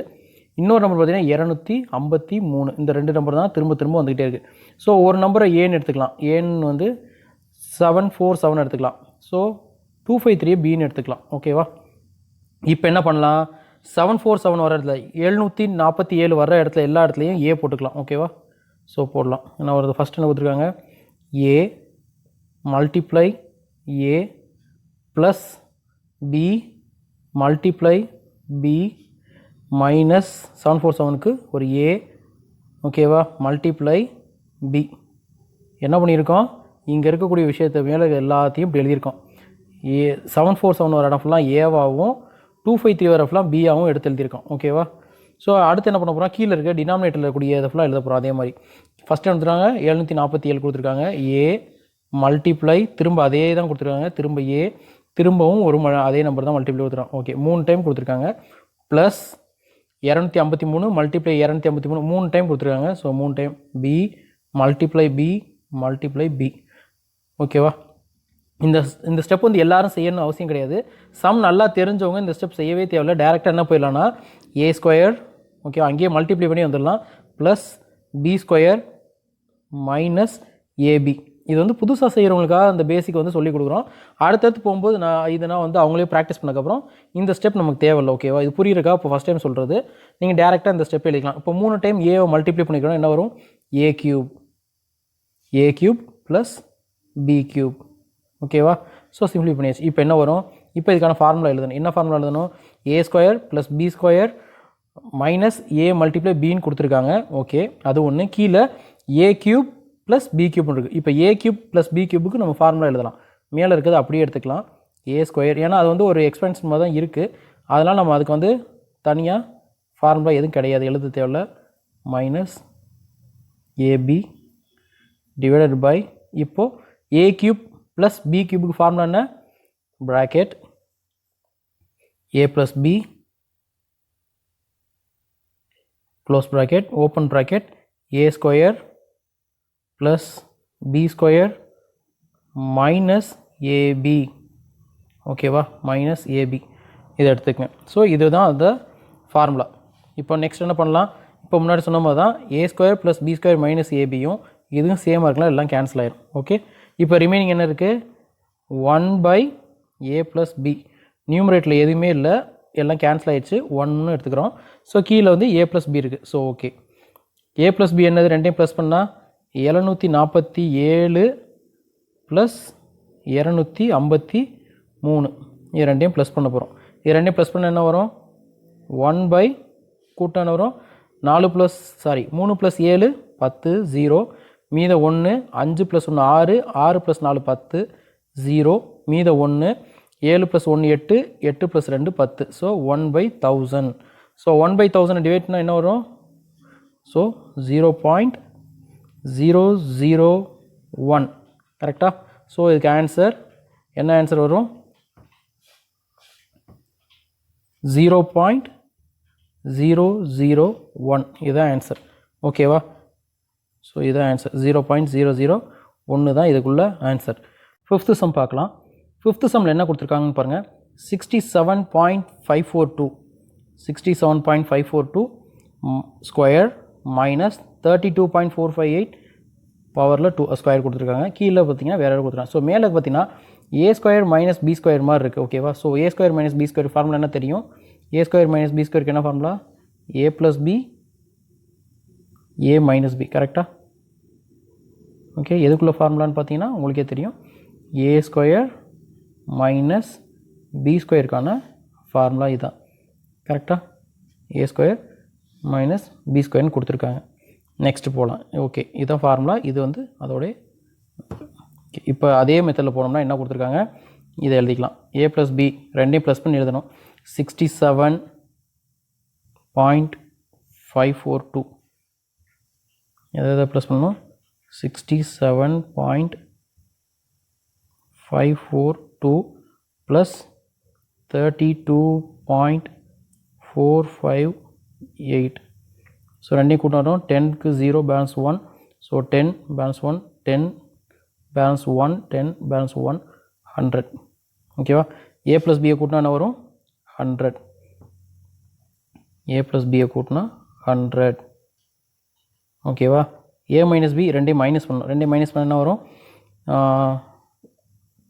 இன்னொரு நம்பர் பார்த்தீங்கன்னா 253. இந்த 2 நம்பர் தான் திரும்ப திரும்ப வந்துக்கிட்டே இருக்குது. ஸோ ஒரு நம்பரை ஏன்னு எடுத்துக்கலாம். ஏன்னு வந்து 747 எடுத்துக்கலாம். ஸோ 253 பின்னு எடுத்துக்கலாம். ஓகேவா, இப்போ என்ன பண்ணலாம்? 747 வர இடத்துல 747 வர இடத்துல எல்லா இடத்துலையும் ஏ போட்டுக்கலாம். ஓகேவா, ஸோ போடலாம். என்ன வருது? ஃபஸ்ட் என்ன கொடுத்துருக்காங்க? A multiply A plus B multiply B minus 747க்கு ஒரு ஏ ஓகேவா, மல்டிப்ளை பி. என்ன பண்ணியிருக்கோம், இங்கே இருக்கக்கூடிய விஷயத்தை மேலே எல்லாத்தையும் இப்படி எழுதியிருக்கோம். 747 வர இடம் ஃபுல்லாக ஏவாகவும் 253 வர ஃபுல்லாக பியாகவும் எடுத்து எழுதியிருக்கோம். ஓகேவா. ஸோ அடுத்து என்ன பண்ண போகிறோம், கீழே இருக்க டினாமினேட்டரில் இருக்கக்கூடிய இதை ஃபுல்லாக எழுத போகிறோம். அதே மாதிரி ஃபஸ்ட்டு எடுத்துட்டாங்க 747 கொடுத்துருக்காங்க. ஏ மல்டிப்ளை திரும்ப அதே தான் கொடுத்துருக்காங்க, திரும்ப ஏ திரும்பவும் அதே நம்பர் தான் மல்டிப்ளை கொடுத்துருக்காங்க. ஓகே, 3 டைம் கொடுத்துருக்காங்க. ப்ளஸ் 253 மல்டிப்ளை 253 3 டைம் கொடுத்துருக்காங்க. So 3 time b multiply B. ஓகேவா. இந்த ஸ்டெப் வந்து எல்லாரும் செய்யணும்னு அவசியம் கிடையாது. சம் நல்லா தெரிஞ்சவங்க இந்த ஸ்டெப் செய்யவே தேவையில்லை. டேரெக்டாக என்ன போயிடலாம்னா ஏ ஸ்கொயர், ஓகே, அங்கேயே மல்டிப்ளை பண்ணி வந்துடலாம், plus B square minus ab. இது வந்து புதுசாக செய்கிறவங்களுக்காக அந்த பேசிக் வந்து சொல்லிக் கொடுக்குறோம். அடுத்தடுத்து போகும்போது நான் வந்து அவங்களே ப்ராக்டிஸ் பண்ணக்கப்புறம் இந்த ஸ்டெப் நமக்கு தேவையில்லை. ஓகேவா, இது புரியுறக்கா இப்போ ஃபஸ்ட் டைம் சொல்கிறது. நீங்கள் டேரெக்டாக இந்த ஸ்டெப் எழுதிக்கலாம். இப்போ 3 டைம் ஏவை மல்டிப்ளை பண்ணிக்கிறோம், என்ன வரும், ஏ கியூப் ப்ளஸ் பி கியூப். ஓகேவா. ஸோ சிம்பிளி பண்ணியாச்சு. இப்போ என்ன வரும், இப்போ இதுக்கான ஃபார்முலா எழுதணும். என்ன ஃபார்முலா எழுதணும், A square plus B square minus A multiply பின்னு கொடுத்துருக்காங்க. ஓகே, அது ஒன்று. கீழே ஏ கியூப் ப்ளஸ் பி கியூப்னு இருக்குது. இப்போ ஏ கியூப் ப்ளஸ் பி கியூபுக்கு நம்ம ஃபார்முலா எழுதலாம். மேலே இருக்கிறது அப்படியே எடுத்துக்கலாம், ஏ ஸ்கொயர். ஏன்னா அது வந்து ஒரு எக்ஸ்பென்ஷன் மாதிரி தான் இருக்குது, அதனால் நம்ம அதுக்கு வந்து தனியாக ஃபார்முலா எதுவும் கிடையாது, எழுத தேவையில்ல. மைனஸ் ஏபி டிவைடட் பை, இப்போது ஏ கியூப் ப்ளஸ் பி கியூபுக்கு ஃபார்முலா என்ன, bracket A plus B close bracket open bracket A square plus B square minus AB. ஓகேவா, மைனஸ் ஏபி இதை எடுத்துக்கங்க. ஸோ இதுதான் அந்த ஃபார்முலா. இப்போ நெக்ஸ்ட் என்ன பண்ணலாம், இப்போ முன்னாடி சொன்ன மாதிரி தான் A square plus B square minus ஏபியும் இதுவும் சேமாக இருக்கலாம், எல்லாம் கேன்சல் ஆயிடும். ஓகே, இப்போ ரிமைனிங் என்ன இருக்குது, 1/a ப்ளஸ் பி. நியூமரேட்டில் எதுவுமே இல்லை, எல்லாம் கேன்சல் ஆகிடுச்சு, 1 எடுத்துக்கிறோம். ஸோ கீழே வந்து a ப்ளஸ் பி இருக்குது. So okay, a plus B என்னது, ரெண்டையும் ப்ளஸ் பண்ணால் 747 ப்ளஸ் 253, இது ரெண்டையும் ப்ளஸ் பண்ண போகிறோம். இது ரெண்டையும் ப்ளஸ் பண்ண என்ன வரும், 1 கூட்டான வரும் 3 + 7 10 0 மீத 1 5 + 1 6 6 + 4 10 0 மீத 1 7 + 1 8 8 + 2 10. ஸோ 1/1000. ஸோ 1/1000 டிவைட்னா என்ன வரும், ஸோ 0.001. கரெக்டாக. ஸோ இதுக்கு ஆன்சர் என்ன ஆன்சர் வரும், 0.001. இதுதான் ஆன்சர். ஓகேவா. ஸோ இதுதான் ஆன்சர், 0.001 தான் இதுக்குள்ள ஆன்சர். 5th சம் பார்க்கலாம். 5th சம்மில் என்ன கொடுத்துருக்காங்கன்னு பாருங்கள், 67.542 67.542 ஸ்கொயர் மைனஸ் 32.458 பவரில் 2 ஸ்கொயர் கொடுத்துருக்காங்க. கீழே பார்த்தீங்கன்னா வேறு கொடுத்துருக்காங்க. ஸோ மேலே பார்த்தீங்கன்னா A square minus B square மாதிரி இருக்குது. ஓகேவா. So A square minus B square formula என்ன தெரியும், ஏ ஸ்கொயர் மைனஸ் பி ஸ்கொயருக்கு என்ன formula, A plus B A minus B. கரெக்டாக. ஓகே, எதுக்குள்ள ஃபார்முலான்னு பார்த்தீங்கன்னா உங்களுக்கே தெரியும், ஏ ஸ்கொயர் மைனஸ் பி ஸ்கொயருக்கான ஃபார்முலா இதுதான். கரெக்டாக, ஏ ஸ்கொயர் மைனஸ் பி ஸ்கொயர்னு கொடுத்துருக்காங்க. நெக்ஸ்ட்டு போகலாம். ஓகே, இதுதான் ஃபார்முலா. இது வந்து அதோடைய இப்போ அதே மெத்தடில் போனோம்னா என்ன கொடுத்துருக்காங்க, இதை எழுதிக்கலாம். ஏ ப்ளஸ் பி ரெண்டையும் ப்ளஸ் பண்ணி எழுதணும். 67.542 எதை ப்ளஸ் பண்ணணும், 67.542 ப்ளஸ் 32.458. ஸோ ரெண்டையும் கூட்டணும், 10க்கு 0 balance 1. So 10 balance 1 10 balance 1 10 balance 1 100. ஓகேவா. ஏ ப்ளஸ் பியை கூட்டினா என்ன வரும், 100. ஏ ப்ளஸ் பியை கூட்டினா 100. ஓகேவா. ஏ மைனஸ் பி ரெண்டையும் மைனஸ் பண்ணணும், ரெண்டையும் மைனஸ் பண்ண என்ன வரும்,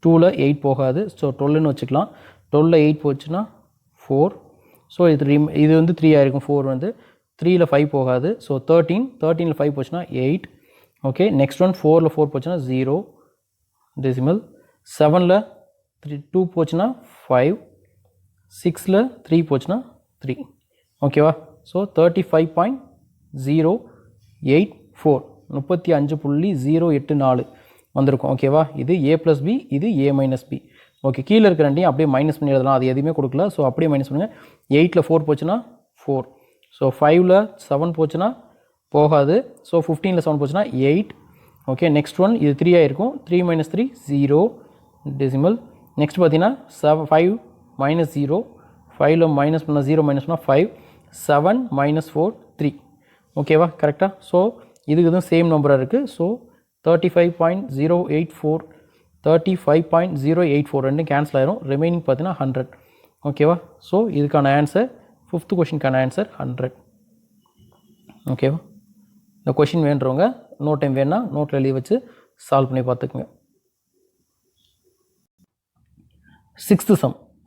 2ல் 8 போகாது. ஸோ 12ன்னு வச்சுக்கலாம். 12ல் 8 போச்சுன்னா 4. ஸோ இது வந்து 3 ஆயிருக்கும். 4 வந்து 3ல் 5 போகாது. ஸோ 13 13ல் 5 போச்சுன்னா 8. ஓகே, நெக்ஸ்ட் ஒன் 4ல் 4 போச்சுன்னா 0 டெசிமல். 7ல் 2 போச்சுன்னா 5. 6ல் 3 போச்சுன்னா 3. ஓகேவா. ஸோ 35.0 35.084 வந்திருக்கும். ஓகேவா? இது a + b, இது a - b. ஓகே, கீழே இருக்க ரெண்டையும் அப்படியே மைனஸ் பண்ணி எழுதலாம். அது எதுவுமே கொடுக்கல. ஸோ அப்படியே மைனஸ் பண்ணுங்கள். 8ல் 4 போச்சுன்னா 4. ஸோ 5ல் 7 போச்சுன்னா போகாது. ஸோ 15ல் 7 போச்சுன்னா 8. ஓகே, நெக்ஸ்ட் ஒன் இது 3 ஆகிருக்கும். 3 - 3 0 டெசிமல். நெக்ஸ்ட் பார்த்தீங்கன்னா 5 - 0. 5ல் மைனஸ் பண்ணால் 0 மைனஸ் பண்ணால் 5. 7 - 4 3. ஓகேவா? கரெக்டாக? ஸோ இதுக்கு இதுவும் சேம் நம்பராக இருக்குது. ஸோ 35.084 35.084 ரெண்டும் கேன்சல் ஆயிரும். ரிமைனிங் பார்த்தீங்கன்னா 100. ஓகேவா? ஸோ இதுக்கான ஆன்சர் 5th கொஷினுக்கான ஆன்சர் 100. ஓகேவா? இந்த கொஷின் வேண்டுறவங்க நோட் டைம் வேணால் நோட்டில் எழுதி வச்சு சால்வ் பண்ணி பார்த்துக்குங்க.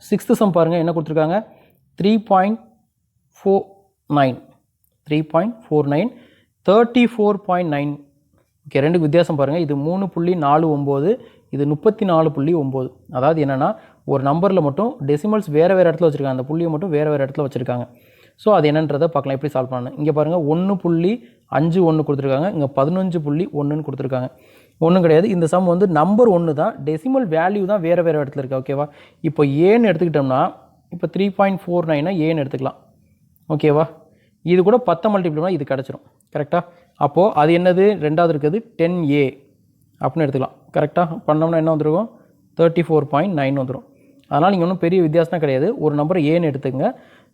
6th சம் பாருங்கள். என்ன கொடுத்துருக்காங்க? 3.49 34.9. ஓகே, ரெண்டுக்கு வித்தியாசம் பாருங்கள். இது 3.49, இது 34.9. அதாவது என்னென்னா ஒரு நம்பரில் மட்டும் டெசிமல்ஸ் வேறு இடத்துல வச்சுருக்காங்க. அந்த புள்ளியை மட்டும் வேறு இடத்துல வச்சுருக்காங்க. ஸோ அது என்னன்றதை பார்க்கலாம், எப்படி சால்வ் பண்ணணும். இங்கே பாருங்கள் 1.51 கொடுத்துருக்காங்க. இங்கே 15.1 கொடுத்துருக்காங்க. ஒன்றும் கிடையாது. இந்த சம் வந்து நம்பர் 1 தான், டெசிமல் வேல்யூ தான் வேறு இடத்துல இருக்குது. ஓகேவா? இப்போ ஏன்னு எடுத்துக்கிட்டோம்னா இப்போ 3.49 ஏன்னு எடுத்துக்கலாம். ஓகேவா? இது கூட 10 மல்டிப்ளை பண்ணால் இது கிடச்சிரும். கரெக்டாக? அப்போது அது என்னது? ரெண்டாவது இருக்கிறது 10a அப்படின்னு எடுத்துக்கலாம். கரெக்டாக பண்ணோம்னா என்ன வந்துருக்கும்? 34.9 வந்துடும். அதனால் நீங்கள் ஒன்றும் பெரிய வித்தியாசம் கிடையாது. ஒரு நம்பரை ஏன்னு எடுத்துங்க,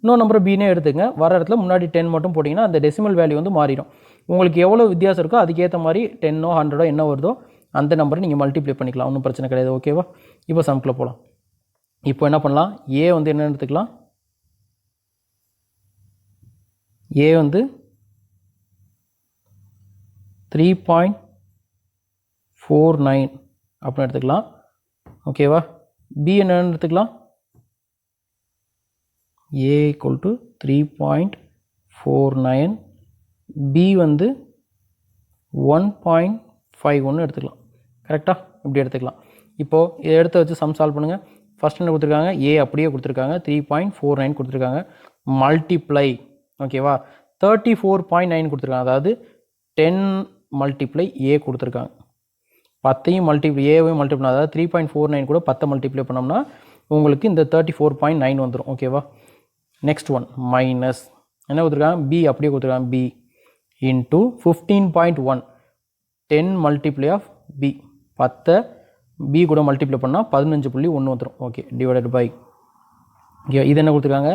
இன்னொரு நம்பரை பின்னே எடுத்துங்க. வர இடத்துல முன்னாடி 10 மட்டும் போட்டிங்கன்னா அந்த டெசிமல் வேல்யூ வந்து மாறிடும். உங்களுக்கு எவ்வளோ வித்தியாசம் இருக்கோ அதுக்கேற்ற மாதிரி 10ஓ 100ஓ என்ன வருதோ அந்த நம்பரை நீங்கள் மல்டிப்ளை பண்ணிக்கலாம். ஒன்றும் பிரச்சனை கிடையாது. ஓகேவா? இப்போ சம்குள்ளே போகலாம். இப்போ என்ன பண்ணலாம்? ஏ வந்து என்ன எடுத்துக்கலாம்? ஏ வந்து 3.49 அப்படின்னு எடுத்துக்கலாம். ஓகேவா? பி என்னன்னு எடுத்துக்கலாம். a = 3.49, b வந்து 1.51 எடுத்துக்கலாம். கரெக்டாக? இப்படி எடுத்துக்கலாம். இப்போது இதை எடுத்து வச்சு சம் சால்வ் பண்ணுங்கள். ஃபஸ்ட் என்ன கொடுத்துருக்காங்க? a அப்படியே கொடுத்துருக்காங்க. 3.49 கொடுத்துருக்காங்க. மல்டிப்ளை. ஓகேவா? 34.9 கொடுத்துருக்காங்க. அதாவது 10 மல்டிப்ளை a கொடுத்துருக்காங்க. 10ஐயும் மல்டிப்ளை ஏவையும் மல்டிப்ளை, அதாவது 3.49 கூட 10 மல்டிப்ளை பண்ணோம்னா உங்களுக்கு இந்த 34.9 வந்துடும். ஓகேவா? நெக்ஸ்ட் ஒன் மைனஸ் என்ன கொடுத்துருக்காங்க? b அப்படியே கொடுத்துருக்காங்க. b into 15.1 10 multiply of b. 10 b கூட மல்டிப்ளை பண்ணால் 15.1 வந்துடும். ஓகே, டிவைடட் பை இது என்ன கொடுத்துருக்காங்க?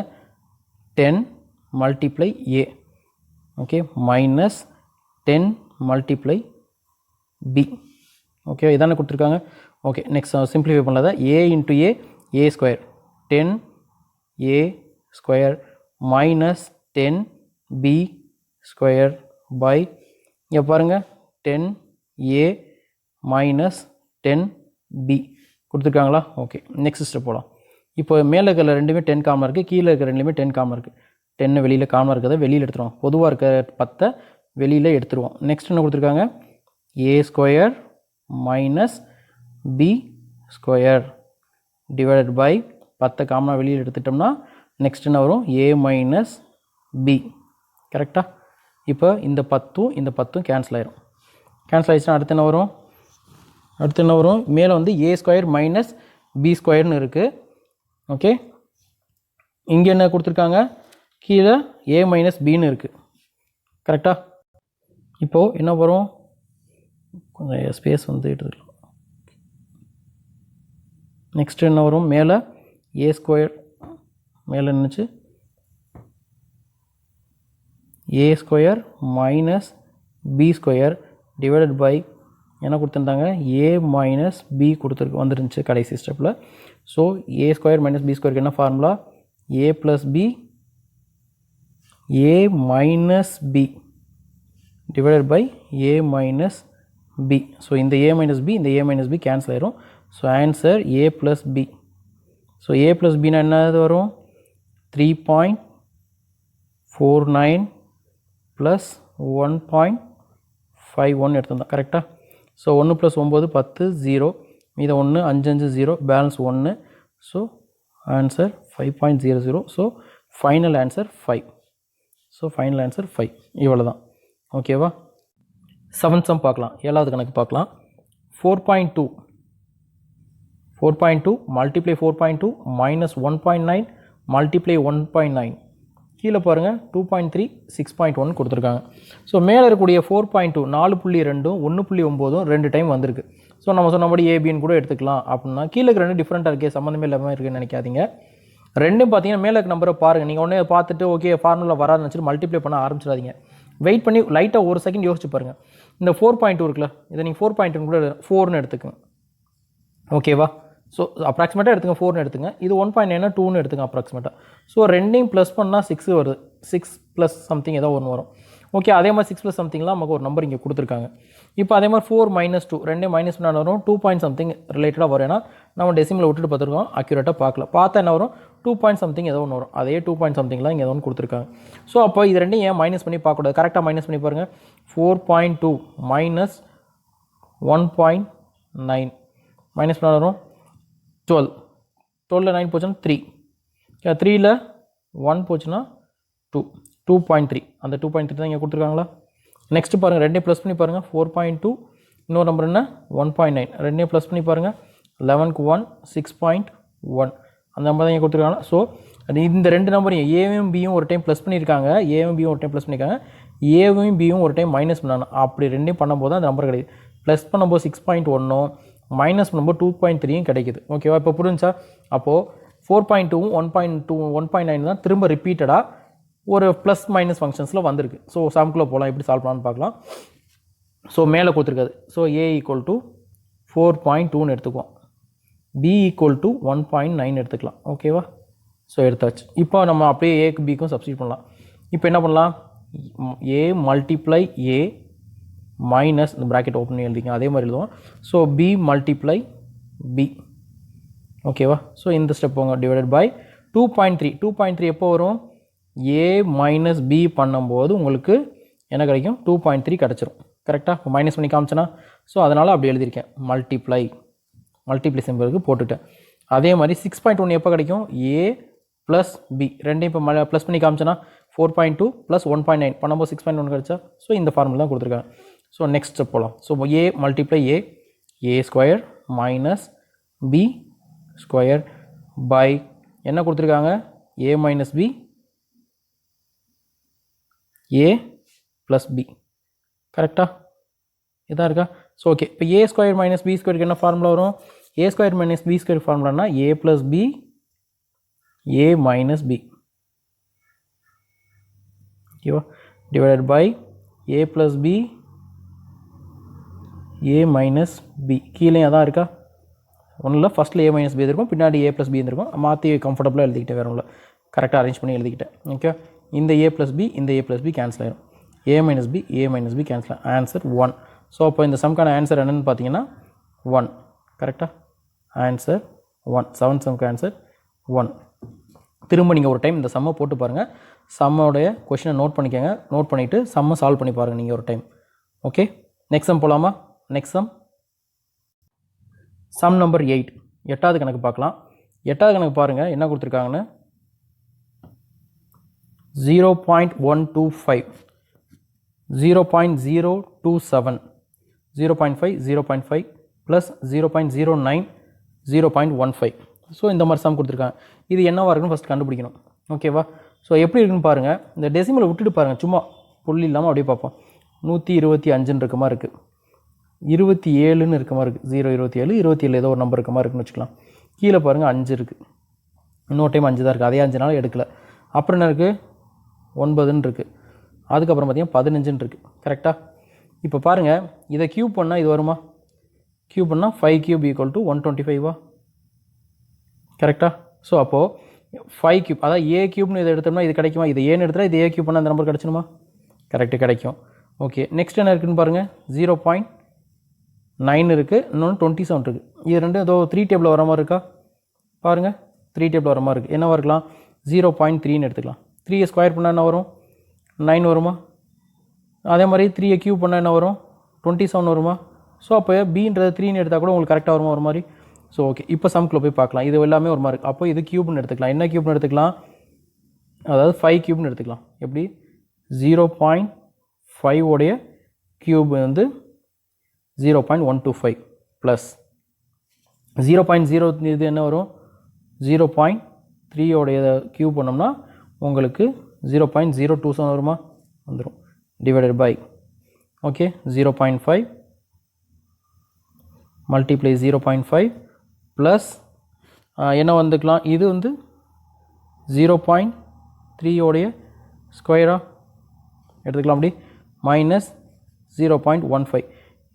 10 multiply a. Okay, minus 10 multiply b. Okay, இதானே கொடுத்துருக்காங்க. ஓகே, நெக்ஸ்ட் சிம்பிளிஃபை பண்ணாத a into a square 10a square minus 10b square by இங்கே பாருங்கள் 10a மைனஸ் 10b கொடுத்துருக்காங்களா? ஓகே, நெக்ஸ்ட் ஸ்டெப் போகலாம். இப்போ மேலே இருக்கிற ரெண்டுமே 10 காமனாக இருக்குது, கீழே இருக்கிற ரெண்டுமே 10 காமனாக இருக்குது. 10 வெளியில் காமனாக இருக்கிறத வெளியில் எடுத்துருவோம். பொதுவாக இருக்க 10 வெளியில் எடுத்துருவோம். நெக்ஸ்ட் என்ன கொடுத்துருக்காங்க? a square minus b square divided by 10 காமனாக வெளியில் எடுத்துட்டோம்னா நெக்ஸ்ட் என்ன வரும்? a minus b. கரெக்டாக? இப்போ இந்த 10ம் கேன்சல் ஆயிரும். கேன்சல் ஆகிடுச்சுன்னா அடுத்து என்ன வரும்? மேலே வந்து a ஸ்கொயர் மைனஸ் b ஸ்கொயர்னு இருக்குது. ஓகே, இங்கே என்ன கொடுத்துருக்காங்க? கீழே a மைனஸ் பின்னு இருக்குது. கரெக்டாக? இப்போது என்ன வரும்? கொஞ்சம் ஸ்பேஸ் வந்து எடுத்துக்கலாம். நெக்ஸ்ட் என்ன வரும்? மேலே a ஸ்கொயர் மேலே நினச்சி a square minus b square divided by என்ன கொடுத்துருந்தாங்க? a மைனஸ் b வந்துருந்துச்சு கடைசி ஸ்டெப்பில். So a square minus b ஸ்கொயருக்கு என்ன formula? a plus b a minus b divided by a minus b. So இந்த a மைனஸ் b இந்த a minus b cancel ஆயிரும். So answer a plus b. So a plus பின்னா என்னது வரும்? 3.49 plus 1.51 எடுத்துருந்தோம். கரெக்டாக? So 1 + 9 10 0 மீது 1 5 5 0 balance 1. So answer 5.00. So final answer 5. So final answer 5. இவ்வளோ தான். ஓகேவா? செவன்த் சம் பார்க்கலாம். ஏழாவது கணக்கு பார்க்கலாம். 4.2 மல்டிப்ளை 4.2 மைனஸ் 1.9 மல்டிப்ளை 1.9 கீழே பாருங்கள் 2.3 6.1 கொடுத்துருக்காங்க. ஸோ மேலே இருக்கக்கூடிய 4.2 4.2 1.9 ரெண்டு டைம் வந்திருக்கு. ஸோ நம்ம சொன்னபடி ஏபின்னு கூட எடுத்துக்கலாம். அப்படின்னா கீழே ரெண்டு டிஃப்ரெண்ட்டாக இருக்கே, சம்மந்தமே இல்லாமல் இருக்குன்னு நினைக்காதீங்க. ரெண்டும் பார்த்தீங்கன்னா மேலே இருக்க நம்பரை பாருங்கள். நீங்கள் ஒன்றே பார்த்துட்டு ஓகே ஃபார்முலா வராதுன்னு நினச்சிட்டு மல்டிப்ளை பண்ண ஆரம்பிச்சிடாதீங்க. வெயிட் பண்ணி லைட்டாக ஒரு செகண்ட் யோசிச்சு பாருங்கள். இந்த 4.2 இருக்குல்ல, இதை நீங்கள் 4.2 கூட 4ன்னு எடுத்துக்கோங்க. ஓகேவா? ஸோ அப்ராக்சிமேட்டாக எடுத்துங்க, 4ன்னு எடுத்துங்க. இது 1.9 2ன்னு எடுத்துங்க அப்ராக்சிமேட்டாக. ஸோ ரெண்டையும் ப்ளஸ் பண்ணால் 6 வருது. 6 ப்ளஸ் சம்திங் ஏதோ ஒன்று வரும். ஓகே, அதே மாதிரி 6 ப்ளஸ் சம்திங்லாம் நமக்கு ஒரு நம்பர் இங்கே கொடுத்துருக்காங்க. இப்போ அதே மாதிரி 4 - 2 ரெண்டையும் மைனஸ் பண்ணால் வரும் 2 பாயிண்ட் சம்திங் ரிலேட்டடாக வரும். ஏன்னா நம்ம டெசிமில் விட்டுட்டு பார்த்துருக்கோம், அக்யூரேட்டாக பார்க்கல. பார்த்தா என்ன வரும் 2 பாயிண்ட் சம்திங் ஏதோ ஒன்று வரும். அதே 2 பாயிண்ட் சம்திங்லாம் இங்கே ஏதோ ஒன்று கொடுத்துருக்காங்க. ஸோ அப்போ இது ரெண்டையும் ஏன் மைனஸ் பண்ணி பார்க்கக்கூடாது? கரெக்டாக மைனஸ் பண்ணி பாருங்கள். 4.2 மைனஸ் 1.9 மைனஸ் பண்ணால் வரும் 12. 12ல் 9 போச்சுன்னா 3. 3ல் 1 போச்சுன்னா 2. 2.3 அந்த 2.3 தான் இங்கே கொடுத்துருக்காங்களா? நெக்ஸ்ட் பாருங்கள், ரெண்டையும் ப்ளஸ் பண்ணி பாருங்கள். 4.2 இன்னொரு நம்பர் என்ன 1.9 ரெண்டையும் ப்ளஸ் பண்ணி பாருங்கள். 11க்கு 1 6.1 அந்த நம்பர் தான் இங்கே கொடுத்துருக்காங்களா? ஸோ இந்த ரெண்டு நம்பரையும் ஏவும் பியும் ஒரு டைம் ப்ளஸ் பண்ணியிருக்காங்க, ஏவும் பியும் ஒரு டைம் ப்ளஸ் பண்ணியிருக்காங்க, ஏவும் பியும் ஒரு டைம் மைனஸ் பண்ணாங்க. அப்படி ரெண்டையும் பண்ணும்போது அந்த நம்பர் கிடைக்குது. ப்ளஸ் பண்ணும்போது 6.1 மைனஸ் பண்ணும்போது 2.3 கிடைக்குது. ஓகேவா? இப்போ புரிஞ்சா? அப்போது 4.2 1.9 தான் திரும்ப ரிப்பீட்டடாக ஒரு ப்ளஸ் மைனஸ் ஃபங்க்ஷன்ஸில் வந்திருக்கு. ஸோ சம்குள்ளே போகலாம், எப்படி சால்வ் பண்ணலான்னு பார்க்கலாம். ஸோ மேலே கொடுத்துருக்காது. ஸோ ஏ ஈக்குவல் டு 4.2ன்னு எடுத்துக்குவோம், பி ஈக்குவல் டு 1.9 எடுத்துக்கலாம். ஓகேவா? ஸோ எடுத்தாச்சு. இப்போ நம்ம அப்படியே ஏக்கு பிக்கும் சப்ஸ்டியூட் பண்ணலாம். இப்போ என்ன பண்ணலாம்? ஏ மல்டிப்ளை ஏ மைனஸ் இந்த ப்ராக்கெட் ஓப்பன் பண்ணி எழுதிங்க, அதே மாதிரி எழுதுவோம். So B multiply B. ஓகேவா? ஸோ இந்த ஸ்டெப் போங்க. டிவைடட் பை 2.3 எப்போ வரும்? ஏ மைனஸ் பி பண்ணும்போது உங்களுக்கு என்ன கிடைக்கும்? 2.3 கிடச்சிரும். கரெக்டாக? இப்போ மைனஸ் பண்ணி காமிச்சேன்னா, ஸோ அதனால் அப்படி எழுதியிருக்கேன். மல்டிப்ளை சிம்பிளுக்கு போட்டுட்டேன். அதே மாதிரி 6.1 எப்போ கிடைக்கும்? ஏ ப்ளஸ் பி ரெண்டையும் இப்போ ப்ளஸ் பண்ணி காமிச்சேன்னா 4.2 ப்ளஸ் 1.9 பண்ணும்போது 6.1 கிடச்சா. ஸோ இந்த ஃபார்முலா தான் கொடுத்துருக்காங்க. ஸோ நெக்ஸ்ட் ஸ்டெப் போகலாம். So A multiply A square minus B square by என்ன கொடுத்துருக்காங்க? A minus B A plus B. கரெக்டாக? இதாக இருக்கா? ஸோ ஓகே, இப்போ ஏ ஸ்கொயர் மைனஸ் பி ஸ்கொயருக்கு என்ன ஃபார்முலா வரும்? A square minus B square ஃபார்முலானா A plus B A minus B. ஓகேவா? Divided by A plus B A minus B. கீழே அதான் இருக்கா? ஒன்றும் இல்லை, ஃபஸ்ட்டில் ஏ மைனஸ் பி இருக்கும், பின்னாடி ஏ ப்ளஸ் பி இருந்திருக்கும். மாற்றி கம்ஃபர்டபுளாக எழுதிக்கிட்டேன், வேறு ஒன்றும் கரெக்டாக அரேஞ்ச் பண்ணி எழுதிக்கிட்டேன். ஓகே, இந்த ஏ ப்ளஸ் பி இந்த ஏ ப்ளஸ் பி கேன்சல் ஆயிரும். A minus B cancel. Answer 1. So அப்போ இந்த சம்க்கான ஆன்சர் என்னென்னு பார்த்தீங்கன்னா 1. கரெக்டாக? ஆன்சர் 1. 7th சம்க்கு ஆன்சர் 1. திரும்ப நீங்கள் ஒரு டைம் இந்த சம்மை போட்டு பாருங்கள். சம்மோடைய கொஷினை நோட் பண்ணிக்கோங்க. நோட் பண்ணிவிட்டு சம்மை சால்வ் பண்ணி பாருங்கள் நீங்கள் ஒரு டைம். ஓகே, நெக்ஸ்ட் சம் போகலாமா? நெக்ஸ்ட் சம் நம்பர் 8, 8வது கணக்கு பார்க்கலாம். 8வது கணக்கு பாருங்கள் என்ன கொடுத்துருக்காங்கன்னு. 0.125 0.027 0.5 0.5 ப்ளஸ் 0.09 0.15. ஸோ இந்த மாதிரி சம் கொடுத்துருக்காங்க. இது என்னவாக இருக்குன்னு ஃபஸ்ட் கண்டுபிடிக்கணும். ஓகேவா? ஸோ எப்படி இருக்குன்னு பாருங்கள். இந்த டெசிமலை விட்டுட்டு பாருங்கள், சும்மா புள்ளி இல்லாமல் அப்படியே பார்ப்போம். 125 இருக்க மாதிரி இருக்குது, 27ன்னு இருக்க மாதிரி இருக்குது, 027 27 ஏதோ ஒரு நம்பர் இருக்க மாதிரி இருக்குன்னு வச்சுக்கலாம். கீழே பாருங்கள் 5 இருக்குது, இன்னொரு டைம் 5 தான் இருக்குது, அதே 5 எடுக்கல. அப்புறம் என்ன இருக்குது? 9ன்னு இருக்குது. அதுக்கப்புறம் பார்த்தீங்கன்னா 15ன்னு இருக்குது. கரெக்டாக? இப்போ பாருங்கள், இதை க்யூப் பண்ணால் இது வருமா? க்யூப் பண்ணால் 5 கியூப் ஈக்குவல் டு 125வா? கரெக்டாக? ஸோ அப்போது 5 கியூப், அதாவது ஏ கியூப்னு இதை எடுத்தோம்னா இது கிடைக்குமா? இது ஏன்னு எடுத்தால் இது ஏ கியூப் பண்ணால் அந்த நம்பர் கிடச்சிடுமா? கரெக்டு, கிடைக்கும். ஓகே, நெக்ஸ்ட் என்ன இருக்குதுன்னு பாருங்கள். 0.9 இருக்குது, இன்னொன்று 27 இருக்குது. இது ரெண்டும் ஏதோ 3 டேபிள் வர மாதிரி இருக்கா? பாருங்கள், 3 டேபிள் வர மாதிரி இருக்குது. என்னவா இருக்கலாம்? 0.3ன்னு எடுத்துக்கலாம். 3 ஸ்கொயர் பண்ணால் என்ன வரும்? 9 வருமா? அதே மாதிரி 3 கியூப் பண்ணால் என்ன வரும்? 27 வருமா? ஸோ அப்போ பின்றது 3ன்னு எடுத்தால் கூட உங்களுக்கு கரெக்டாக வருமா ஒரு மாதிரி? ஸோ ஓகே, இப்போ சம்குள்ளே போய் பார்க்கலாம். இது எல்லாமே ஒரு மாதிரி இருக்குது. அப்போ இது கியூப்னு எடுத்துக்கலாம். என்ன கியூப்னு எடுத்துக்கலாம்? அதாவது 5 கியூப்னு எடுத்துக்கலாம். எப்படி? 0.5 உடைய கியூப் வந்து 0.125 ப்ளஸ் 0.0 இது என்ன வரும் 0.3 உடைய கியூப் பண்ணோம்னா உங்களுக்கு 0.027 வருமா வந்துடும் divided by okay 0.5 multiply 0.5 plus என்ன வந்துக்கலாம் இது வந்து 0.3 உடைய ஸ்கொயரா எடுத்துக்கலாம் அப்படி மைனஸ் 0.15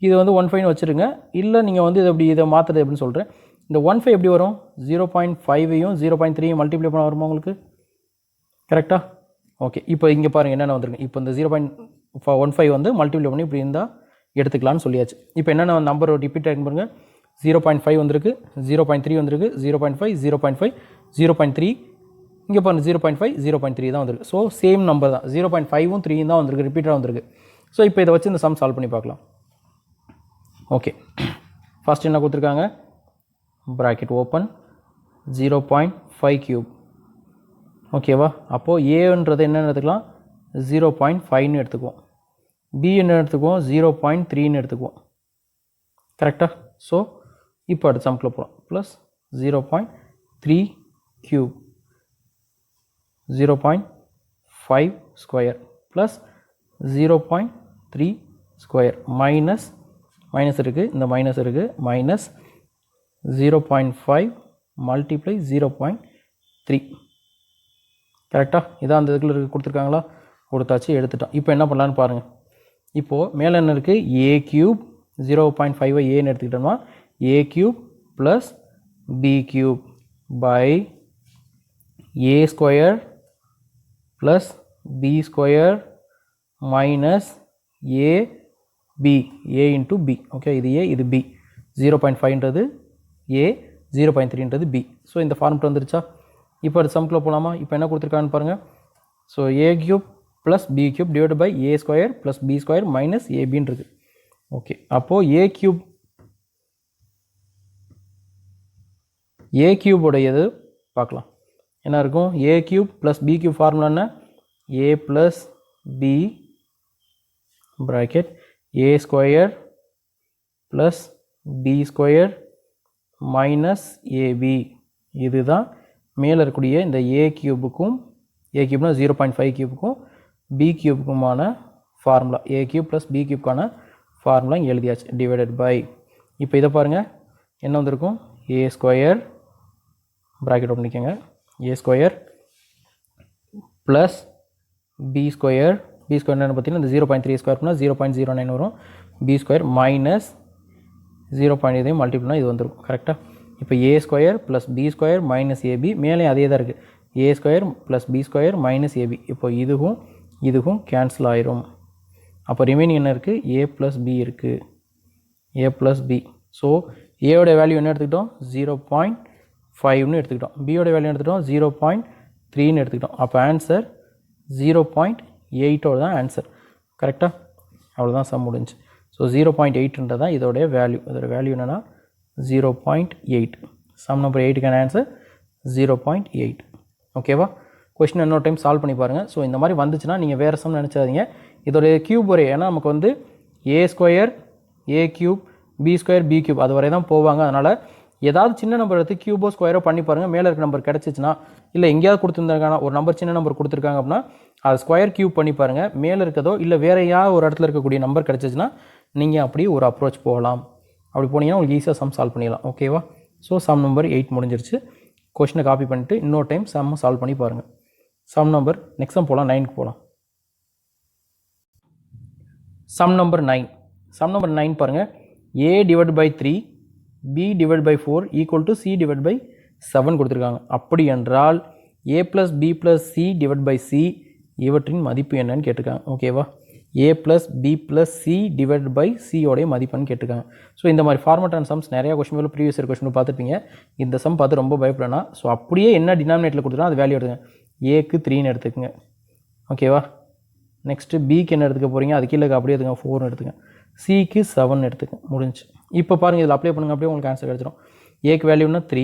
இது வந்து 15 வச்சுருங்க இல்லை நீங்கள் வந்து இது இதை மாற்றுறது எப்படின்னு சொல்கிறேன் இந்த 15 எப்படி வரும் 0.5ஐயும் 0.3ஐயும் மல்டிப்ளை பண்ண வருமா உங்களுக்கு கரெக்டாக ஓகே இப்போ இங்கே பாருங்கள் என்னென்ன வந்துருக்கு இப்போ இந்த 0.15 வந்து மல்டிப்ளை பண்ணி இப்படி இருந்தால் எடுத்துக்கலாம்னு சொல்லியாச்சு இப்போ என்னென்ன நம்பர் ரிப்பீட் ஆகிருக்கு பாருங்கள் 0.5 வந்திருக்கு 0.3 வந்திருக்கு 0.5 0.5 0.3 இங்கே பாருங்கள் 0.5 0.3 தான் வந்திருக்கு ஸோ சேம் நம்பர் தான் 0.5ம் 3 தான் வந்திருக்கு ரிப்பீட்டாக வந்திருக்கு ஸோ இப்போ இதை வச்சு இந்த சம் சால்வ் பண்ணி பார்க்கலாம் ஓகே ஃபர்ஸ்ட் என்ன கொடுத்துருக்காங்க ப்ராக்கெட் ஓப்பன் 0.5 கியூப் ஓகேவா அப்போது ஏன்றது என்னென்னு எடுத்துக்கலாம் 0.5ன்னு எடுத்துக்குவோம் பி என்ன எடுத்துக்குவோம் 0.3ன்னு எடுத்துக்குவோம் கரெக்டாக ஸோ இப்போ அடுத்த சம்க்குள்ள போகலாம் plus 0.3 cube 0.5 square plus 0.3 square minus இருக்குது இந்த மைனஸ் இருக்குது மைனஸ் 0.5 மல்டிப்ளை 0.3 கரெக்டாக இதான் அந்த இதுக்குள்ள கொடுத்துருக்காங்களா கொடுத்தாச்சு எடுத்துட்டோம் இப்போ என்ன பண்ணலான்னு பாருங்கள் இப்போது மேலே என்ன இருக்குது ஏ கியூப் 0.5 ஏன்னு எடுத்துக்கிட்டோம்னா A cube plus B cube by A square plus B square minus A B A into B okay இது ஏ இது பி 0.5ன்றது ஏ 0.3ன்றது பி ஸோ இந்த ஃபார்முலா வந்துருச்சா இப்போ அது சம்க்குள்ள போகலாமா இப்போ என்ன கொடுத்துருக்கான்னு பாருங்கள் so A cube plus B cube divide by A square plus B square minus ஏபின்னு இருக்குது ஓகே அப்போது ஏ கியூபுடையது பார்க்கலாம் என்ன இருக்கும் A cube plus B cube formula என்ன A plus B bracket A square plus B square minus A B இதுதான் மேலே இருக்கக்கூடிய இந்த ஏ கியூபுக்கும் ஏ கியூப்னா 0.5 கியூபுக்கும் பி கியூபுக்குமான formula A cube plus B கியூப்க்கான ஃபார்முலா இங்கே எழுதியாச்சு டிவைடட் பை இப்போ இதை பாருங்கள் என்ன வந்திருக்கும் ஏ ஸ்கொயர் ப்ராக்கெட் ஓப்பன் பண்ணிக்கோங்க ஏ ஸ்கொயர் ப்ளஸ் பி ஸ்கொயர் என்னென்னு பார்த்தீங்கன்னா இந்த 0.3 ஸ்கொயர் பண்ணால் 0.09 வரும் பி ஸ்கொயர் மைனஸ் 0. இதையும் மல்டிப்ளைனா இது வந்துடும் கரெக்டாக இப்போ A square plus B square minus A B மேலே அதே தான் இருக்குது A square plus B square minus A B இப்போ இதுவும் கேன்சல் ஆயிரும் அப்போ ரிமைனிங் என்ன இருக்குது ஏ ப்ளஸ் பி இருக்குது ஏ ப்ளஸ் பி ஸோ ஏவோட வேல்யூ என்ன எடுத்துக்கிட்டோம் 0.5ன்னு எடுத்துக்கிட்டோம் பியோட வேல்யூ எடுத்துக்கிட்டோம் 0.3ன்னு எடுத்துக்கிட்டோம் அப்போ ஆன்சர் 0.8 தான் ஆன்சர் கரெக்டாக அவ்வளோதான் சம் முடிஞ்சு ஸோ 0.8ன்றது தான் இதோடைய வேல்யூ என்னென்னா 0.8 சம் நம்பர் 8க்கான ஆன்சர் 0.8 ஓகேவா கொஸ்டின் இன்னொரு டைம் சால்வ் பண்ணி பாருங்கள் ஸோ இந்த மாதிரி வந்துச்சுன்னா நீங்கள் வேறு சம் நினச்சாதீங்க இதோடைய கியூப் ஒரே ஏன்னா நமக்கு வந்து A square A cube B square B cube அது வரை தான் போவாங்க அதனால் ஏதாவது சின்ன நம்பர் எடுத்து கியூபோ ஸ்கொயரோ பண்ணி பாருங்கள் மேலே இருக்க நம்பர் கிடச்சிச்சின்னா இல்லை எங்கேயாவது கொடுத்துருந்தாங்கன்னா ஒரு நம்பர் சின்ன நம்பர் கொடுத்துருக்காங்க அப்படின்னா அது ஸ்கொயர் கியூப் பண்ணி பாருங்கள் மேலே இருக்கதோ இல்லை வேறு ஏதாவது ஒரு இடத்துல இருக்கக்கூடிய நம்பர் கிடச்சிச்சின்னா நீங்கள் அப்படியே ஒரு அப்ரோச் போகலாம் அப்படி போனீங்கன்னா உங்களுக்கு ஈஸியாக சம் சால்வ் பண்ணிடலாம் ஓகேவா ஸோ சம் நம்பர் 8 முடிஞ்சிருச்சு கொஸ்டினை காப்பி பண்ணிவிட்டு இன்னொரு டைம் சம் சால்வ் பண்ணி பாருங்கள் சம் நம்பர் நெக்ஸ்ட் சம் போகலாம் 9க்கு போகலாம் சம் நம்பர் 9 பாருங்கள் a divide by 3 b divide by 4 equal to c divide by 7 கொடுத்துருக்காங்க அப்படி என்றால் a plus b plus c divide by c இவற்றின் மதிப்பு என்னன்னு கேட்டிருக்காங்க ஓகேவா a plus b plus c divide by c உடைய மதிப்புன்னு கேட்டிருக்காங்க ஸோ இந்த மாதிரி ஃபார்மட் அண்ட் சம்ஸ் நிறையா கொஸ்டின் மேலே ப்ரீவியஸ் இயர் கொஸ்டின் பார்த்துருப்பீங்க இந்த சம் பார்த்து ரொம்ப பயப்படனா ஸோ அப்படியே என்ன டினாமினேட்டில் கொடுத்துருக்கோம் அது வேல்யூ எடுத்துங்க ஏக்கு 3ன்னு எடுத்துக்கங்க ஓகேவா நெக்ஸ்ட்டு பிக்கு என்ன எடுத்துக்க போகிறீங்க அது கீழே அப்படியே எடுத்துங்க 4ன்னு எடுத்துங்க சிக்கு 7 எடுத்துக்கங்க முடிஞ்சு இப்போ பாருங்கள் இதில் அப்ளை பண்ணுங்க அப்படியே உங்களுக்கு ஆன்சர் கிடச்சிடும் ஏக்கு வேல்யூன்னா 3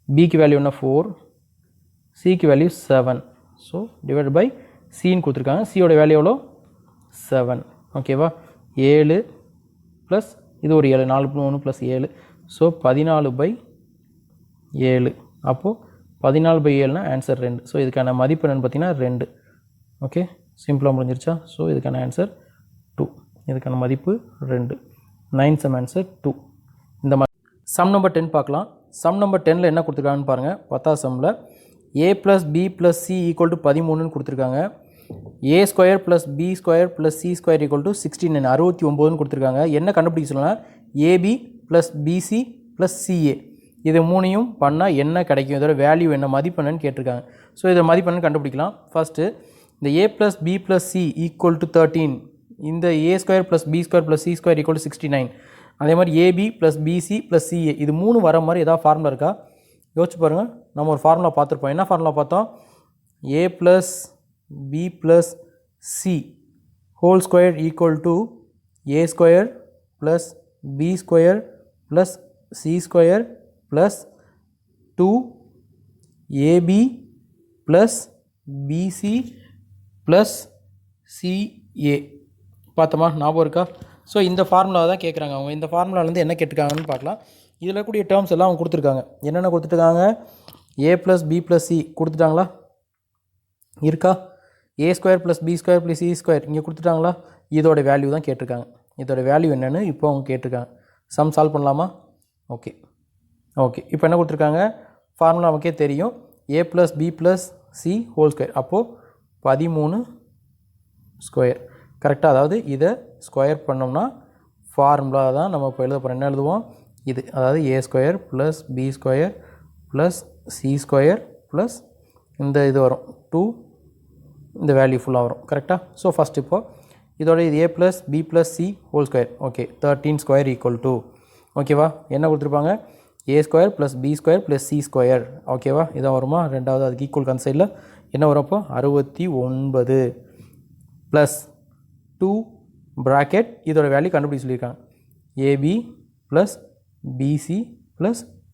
பிக்கு வேல்யூன்னா 4 சிக்கு வேல்யூ 7 ஸோ டிவைட் பை சின்னு கொடுத்துருக்காங்க சியோட வேல்யூ எவ்வளோ 7 ஓகேவா 7 ப்ளஸ் இது ஒரு 7 4 3 ப்ளஸ் 7 ஸோ 14/7 அப்போது 14/7னா ஆன்சர் 2 ஸோ இதுக்கான மதிப்பு என்னென்னு பார்த்தீங்கன்னா 2 ஓகே சிம்பிளாக முடிஞ்சிருச்சா ஸோ இதுக்கான ஆன்சர் 2 இதுக்கான மதிப்பு 2 9 சம் ஆன்சர் 2 இந்த மாதிரி சம் நம்பர் 10 பார்க்கலாம் சம் நம்பர் 10ல் என்ன கொடுத்துருக்காங்கன்னு பாருங்கள் 10th சம்மில் a + b + c = 13ன்னு கொடுத்துருக்காங்க a² + b² + c² = 69 69ன்னு கொடுத்துருக்காங்க என்ன கண்டுபிடிக்க சொல்லலாம் ab + bc + ca இது மூணையும் பண்ணால் என்ன கிடைக்கும் இதோட வேல்யூ என்ன மதிப்பு என்னன்னு கேட்டிருக்காங்க ஸோ இதை மதிப்பு என்னன்னு கண்டுபிடிக்கலாம் ஃபஸ்ட்டு இந்த a + b + c = 13 இந்த a² + b² + c² = 69 அதே மாதிரி ab + bc + ca இது மூணு வர மாதிரி ஏதாவது ஃபார்முலா இருக்கா யோசிச்சு பாருங்கள் நம்ம ஒரு ஃபார்முலா பார்த்துருப்போம் என்ன ஃபார்முலா பார்த்தோம் a + b + c whole square equal to a square plus b square plus c square plus 2ab plus bc plus ca பார்த்தோமா ஞாபகம் இருக்கா ஸோ இந்த ஃபார்முலா தான் கேட்குறாங்க அவங்க இந்த ஃபார்முலாலேருந்து என்ன கேட்டிருக்காங்கன்னு பார்க்கலாம் இதில் இருக்கக்கூடிய டேர்ம்ஸ் எல்லாம் அவங்க கொடுத்துருக்காங்க என்னென்ன கொடுத்துருக்காங்க a + b + c கொடுத்துட்டாங்களா இருக்கா a² + b² + c² இங்கே கொடுத்துட்டாங்களா இதோட வேல்யூ தான் கேட்டிருக்காங்க இதோட வேல்யூ என்னென்னு இப்போ அவங்க கேட்டிருக்காங்க சம் சால்வ் பண்ணலாமா ஓகே இப்போ என்ன கொடுத்துருக்காங்க ஃபார்முலா நமக்கே தெரியும் a + b + c whole square அப்போது 13² கரெக்டாக அதாவது இதை ஸ்கொயர் பண்ணோம்னா ஃபார்முலா தான் நம்ம இப்போ எழுத போகிறோம் என்ன எழுதுவோம் இது அதாவது a² + b² + c² ப்ளஸ் இந்த இது வரும் 2 இந்த வேல்யூ ஃபுல்லாக வரும் கரெக்டாக ஸோ ஃபஸ்ட் இப்போது இதோட இது a + b + c whole square okay 13² = ஓகேவா என்ன கொடுத்துருப்பாங்க a² + b² + c² ஓகேவா இதான் வருமா ரெண்டாவது அதுக்கு ஈக்குவல் அந்த சைடில் என்ன வரும் அப்போ 69 ப்ளஸ் 2 ப்ராக்கெட் இதோட வேல்யூ கண்டுபிடிச்சி சொல்லியிருக்காங்க ab + bc +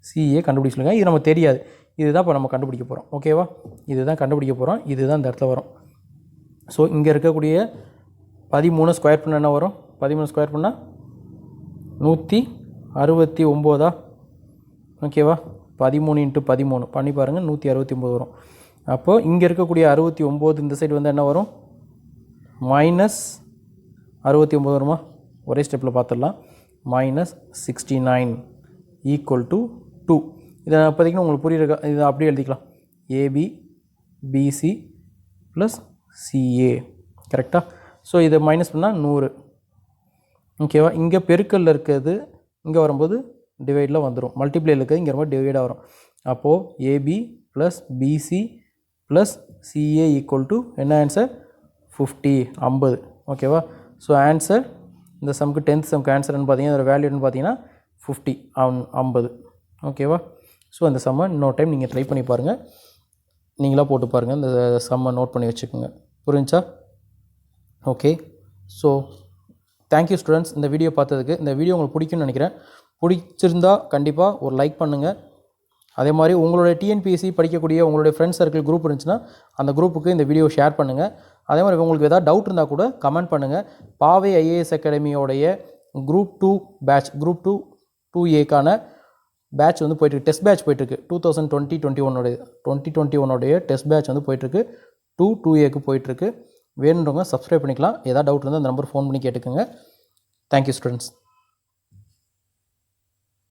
ca கண்டுபிடிச்சி சொல்லியிருக்காங்க இது நமக்கு தெரியாது இதுதான் இப்போ நம்ம கண்டுபிடிக்க போகிறோம் ஓகேவா இதுதான் கண்டுபிடிக்க போகிறோம் இதுதான் இந்த இடத்துல வரும் ஸோ இங்கே இருக்கக்கூடிய 13 ஸ்கொயர் பண்ண என்ன வரும் 13 ஸ்கொயர் பண்ணால் 169 ஓகேவா 13 × 13 பண்ணி பாருங்கள் 169 வரும் அப்போது இங்கே இருக்கக்கூடிய 69 இந்த சைடு வந்து என்ன வரும் -69 வருமா ஒரே ஸ்டெப்பில் பார்த்துடலாம் -69 = 2 இதை பார்த்தீங்கன்னா உங்களுக்கு புரியுற இதை அப்படியே எழுதிக்கலாம் ab bc + ca கரெக்டாக ஸோ இதை மைனஸ் பண்ணால் 100 ஓகேவா இங்கே பெருக்கல்ல இருக்கிறது இங்கே வரும்போது டிவைடில் வந்துடும் மல்டிப்ளையில் இருக்கிறது இங்கே வரும்போது டிவைடாக வரும் அப்போது ab + bc + ca = என்ன ஆன்சர் 50 ஓகேவா ஸோ ஆன்சர் இந்த சம்க்கு 10th சம்க்கு ஆன்சர்னு பார்த்தீங்கன்னா அதோட வேல்யூன்னு பார்த்தீங்கன்னா 50 ஓகேவா ஸோ அந்த சம்மை இன்னொரு டைம் நீங்கள் ட்ரை பண்ணி பாருங்கள் நீங்களாக போட்டு பாருங்கள் இந்த சம்மை நோட் பண்ணி வச்சுக்கோங்க புரிஞ்சா ஓகே ஸோ தேங்க்யூ ஸ்டூடெண்ட்ஸ் இந்த வீடியோ பார்த்ததுக்கு இந்த வீடியோ உங்களுக்கு பிடிக்கும்னு நினைக்கிறேன் பிடிச்சிருந்தா கண்டிப்பாக ஒரு லைக் பண்ணுங்கள் அதே மாதிரி உங்களுடைய டிஎன்பிஎஸ்சி படிக்கக்கூடிய உங்களுடைய ஃப்ரெண்ட்ஸ் சர்க்கிள் குரூப் இருந்துச்சுன்னா அந்த குரூப்புக்கு இந்த வீடியோ ஷேர் பண்ணுங்கள் அதே மாதிரி உங்களுக்கு ஏதாவது டவுட் இருந்தால் கூட கமெண்ட் பண்ணுங்கள் பாவை ஐஏஎஸ் அகாடமியோடைய group 2 batch group 2A batch வந்து போயிட்டுருக்கு டெஸ்ட் பேட்ச் போயிட்டுருக்கு 2020-21 டெஸ்ட் பேட்ச் வந்து போயிட்டுருக்கு 2A போயிட்டுருக்கு வேணுன்றவங்க சப்ஸ்கிரைப் பண்ணிக்கலாம் ஏதாவது டவுட் இருந்தால் அந்த நம்பர் ஃபோன் பண்ணி கேட்டுக்கோங்க தேங்க்யூ ஸ்டூடெண்ட்ஸ்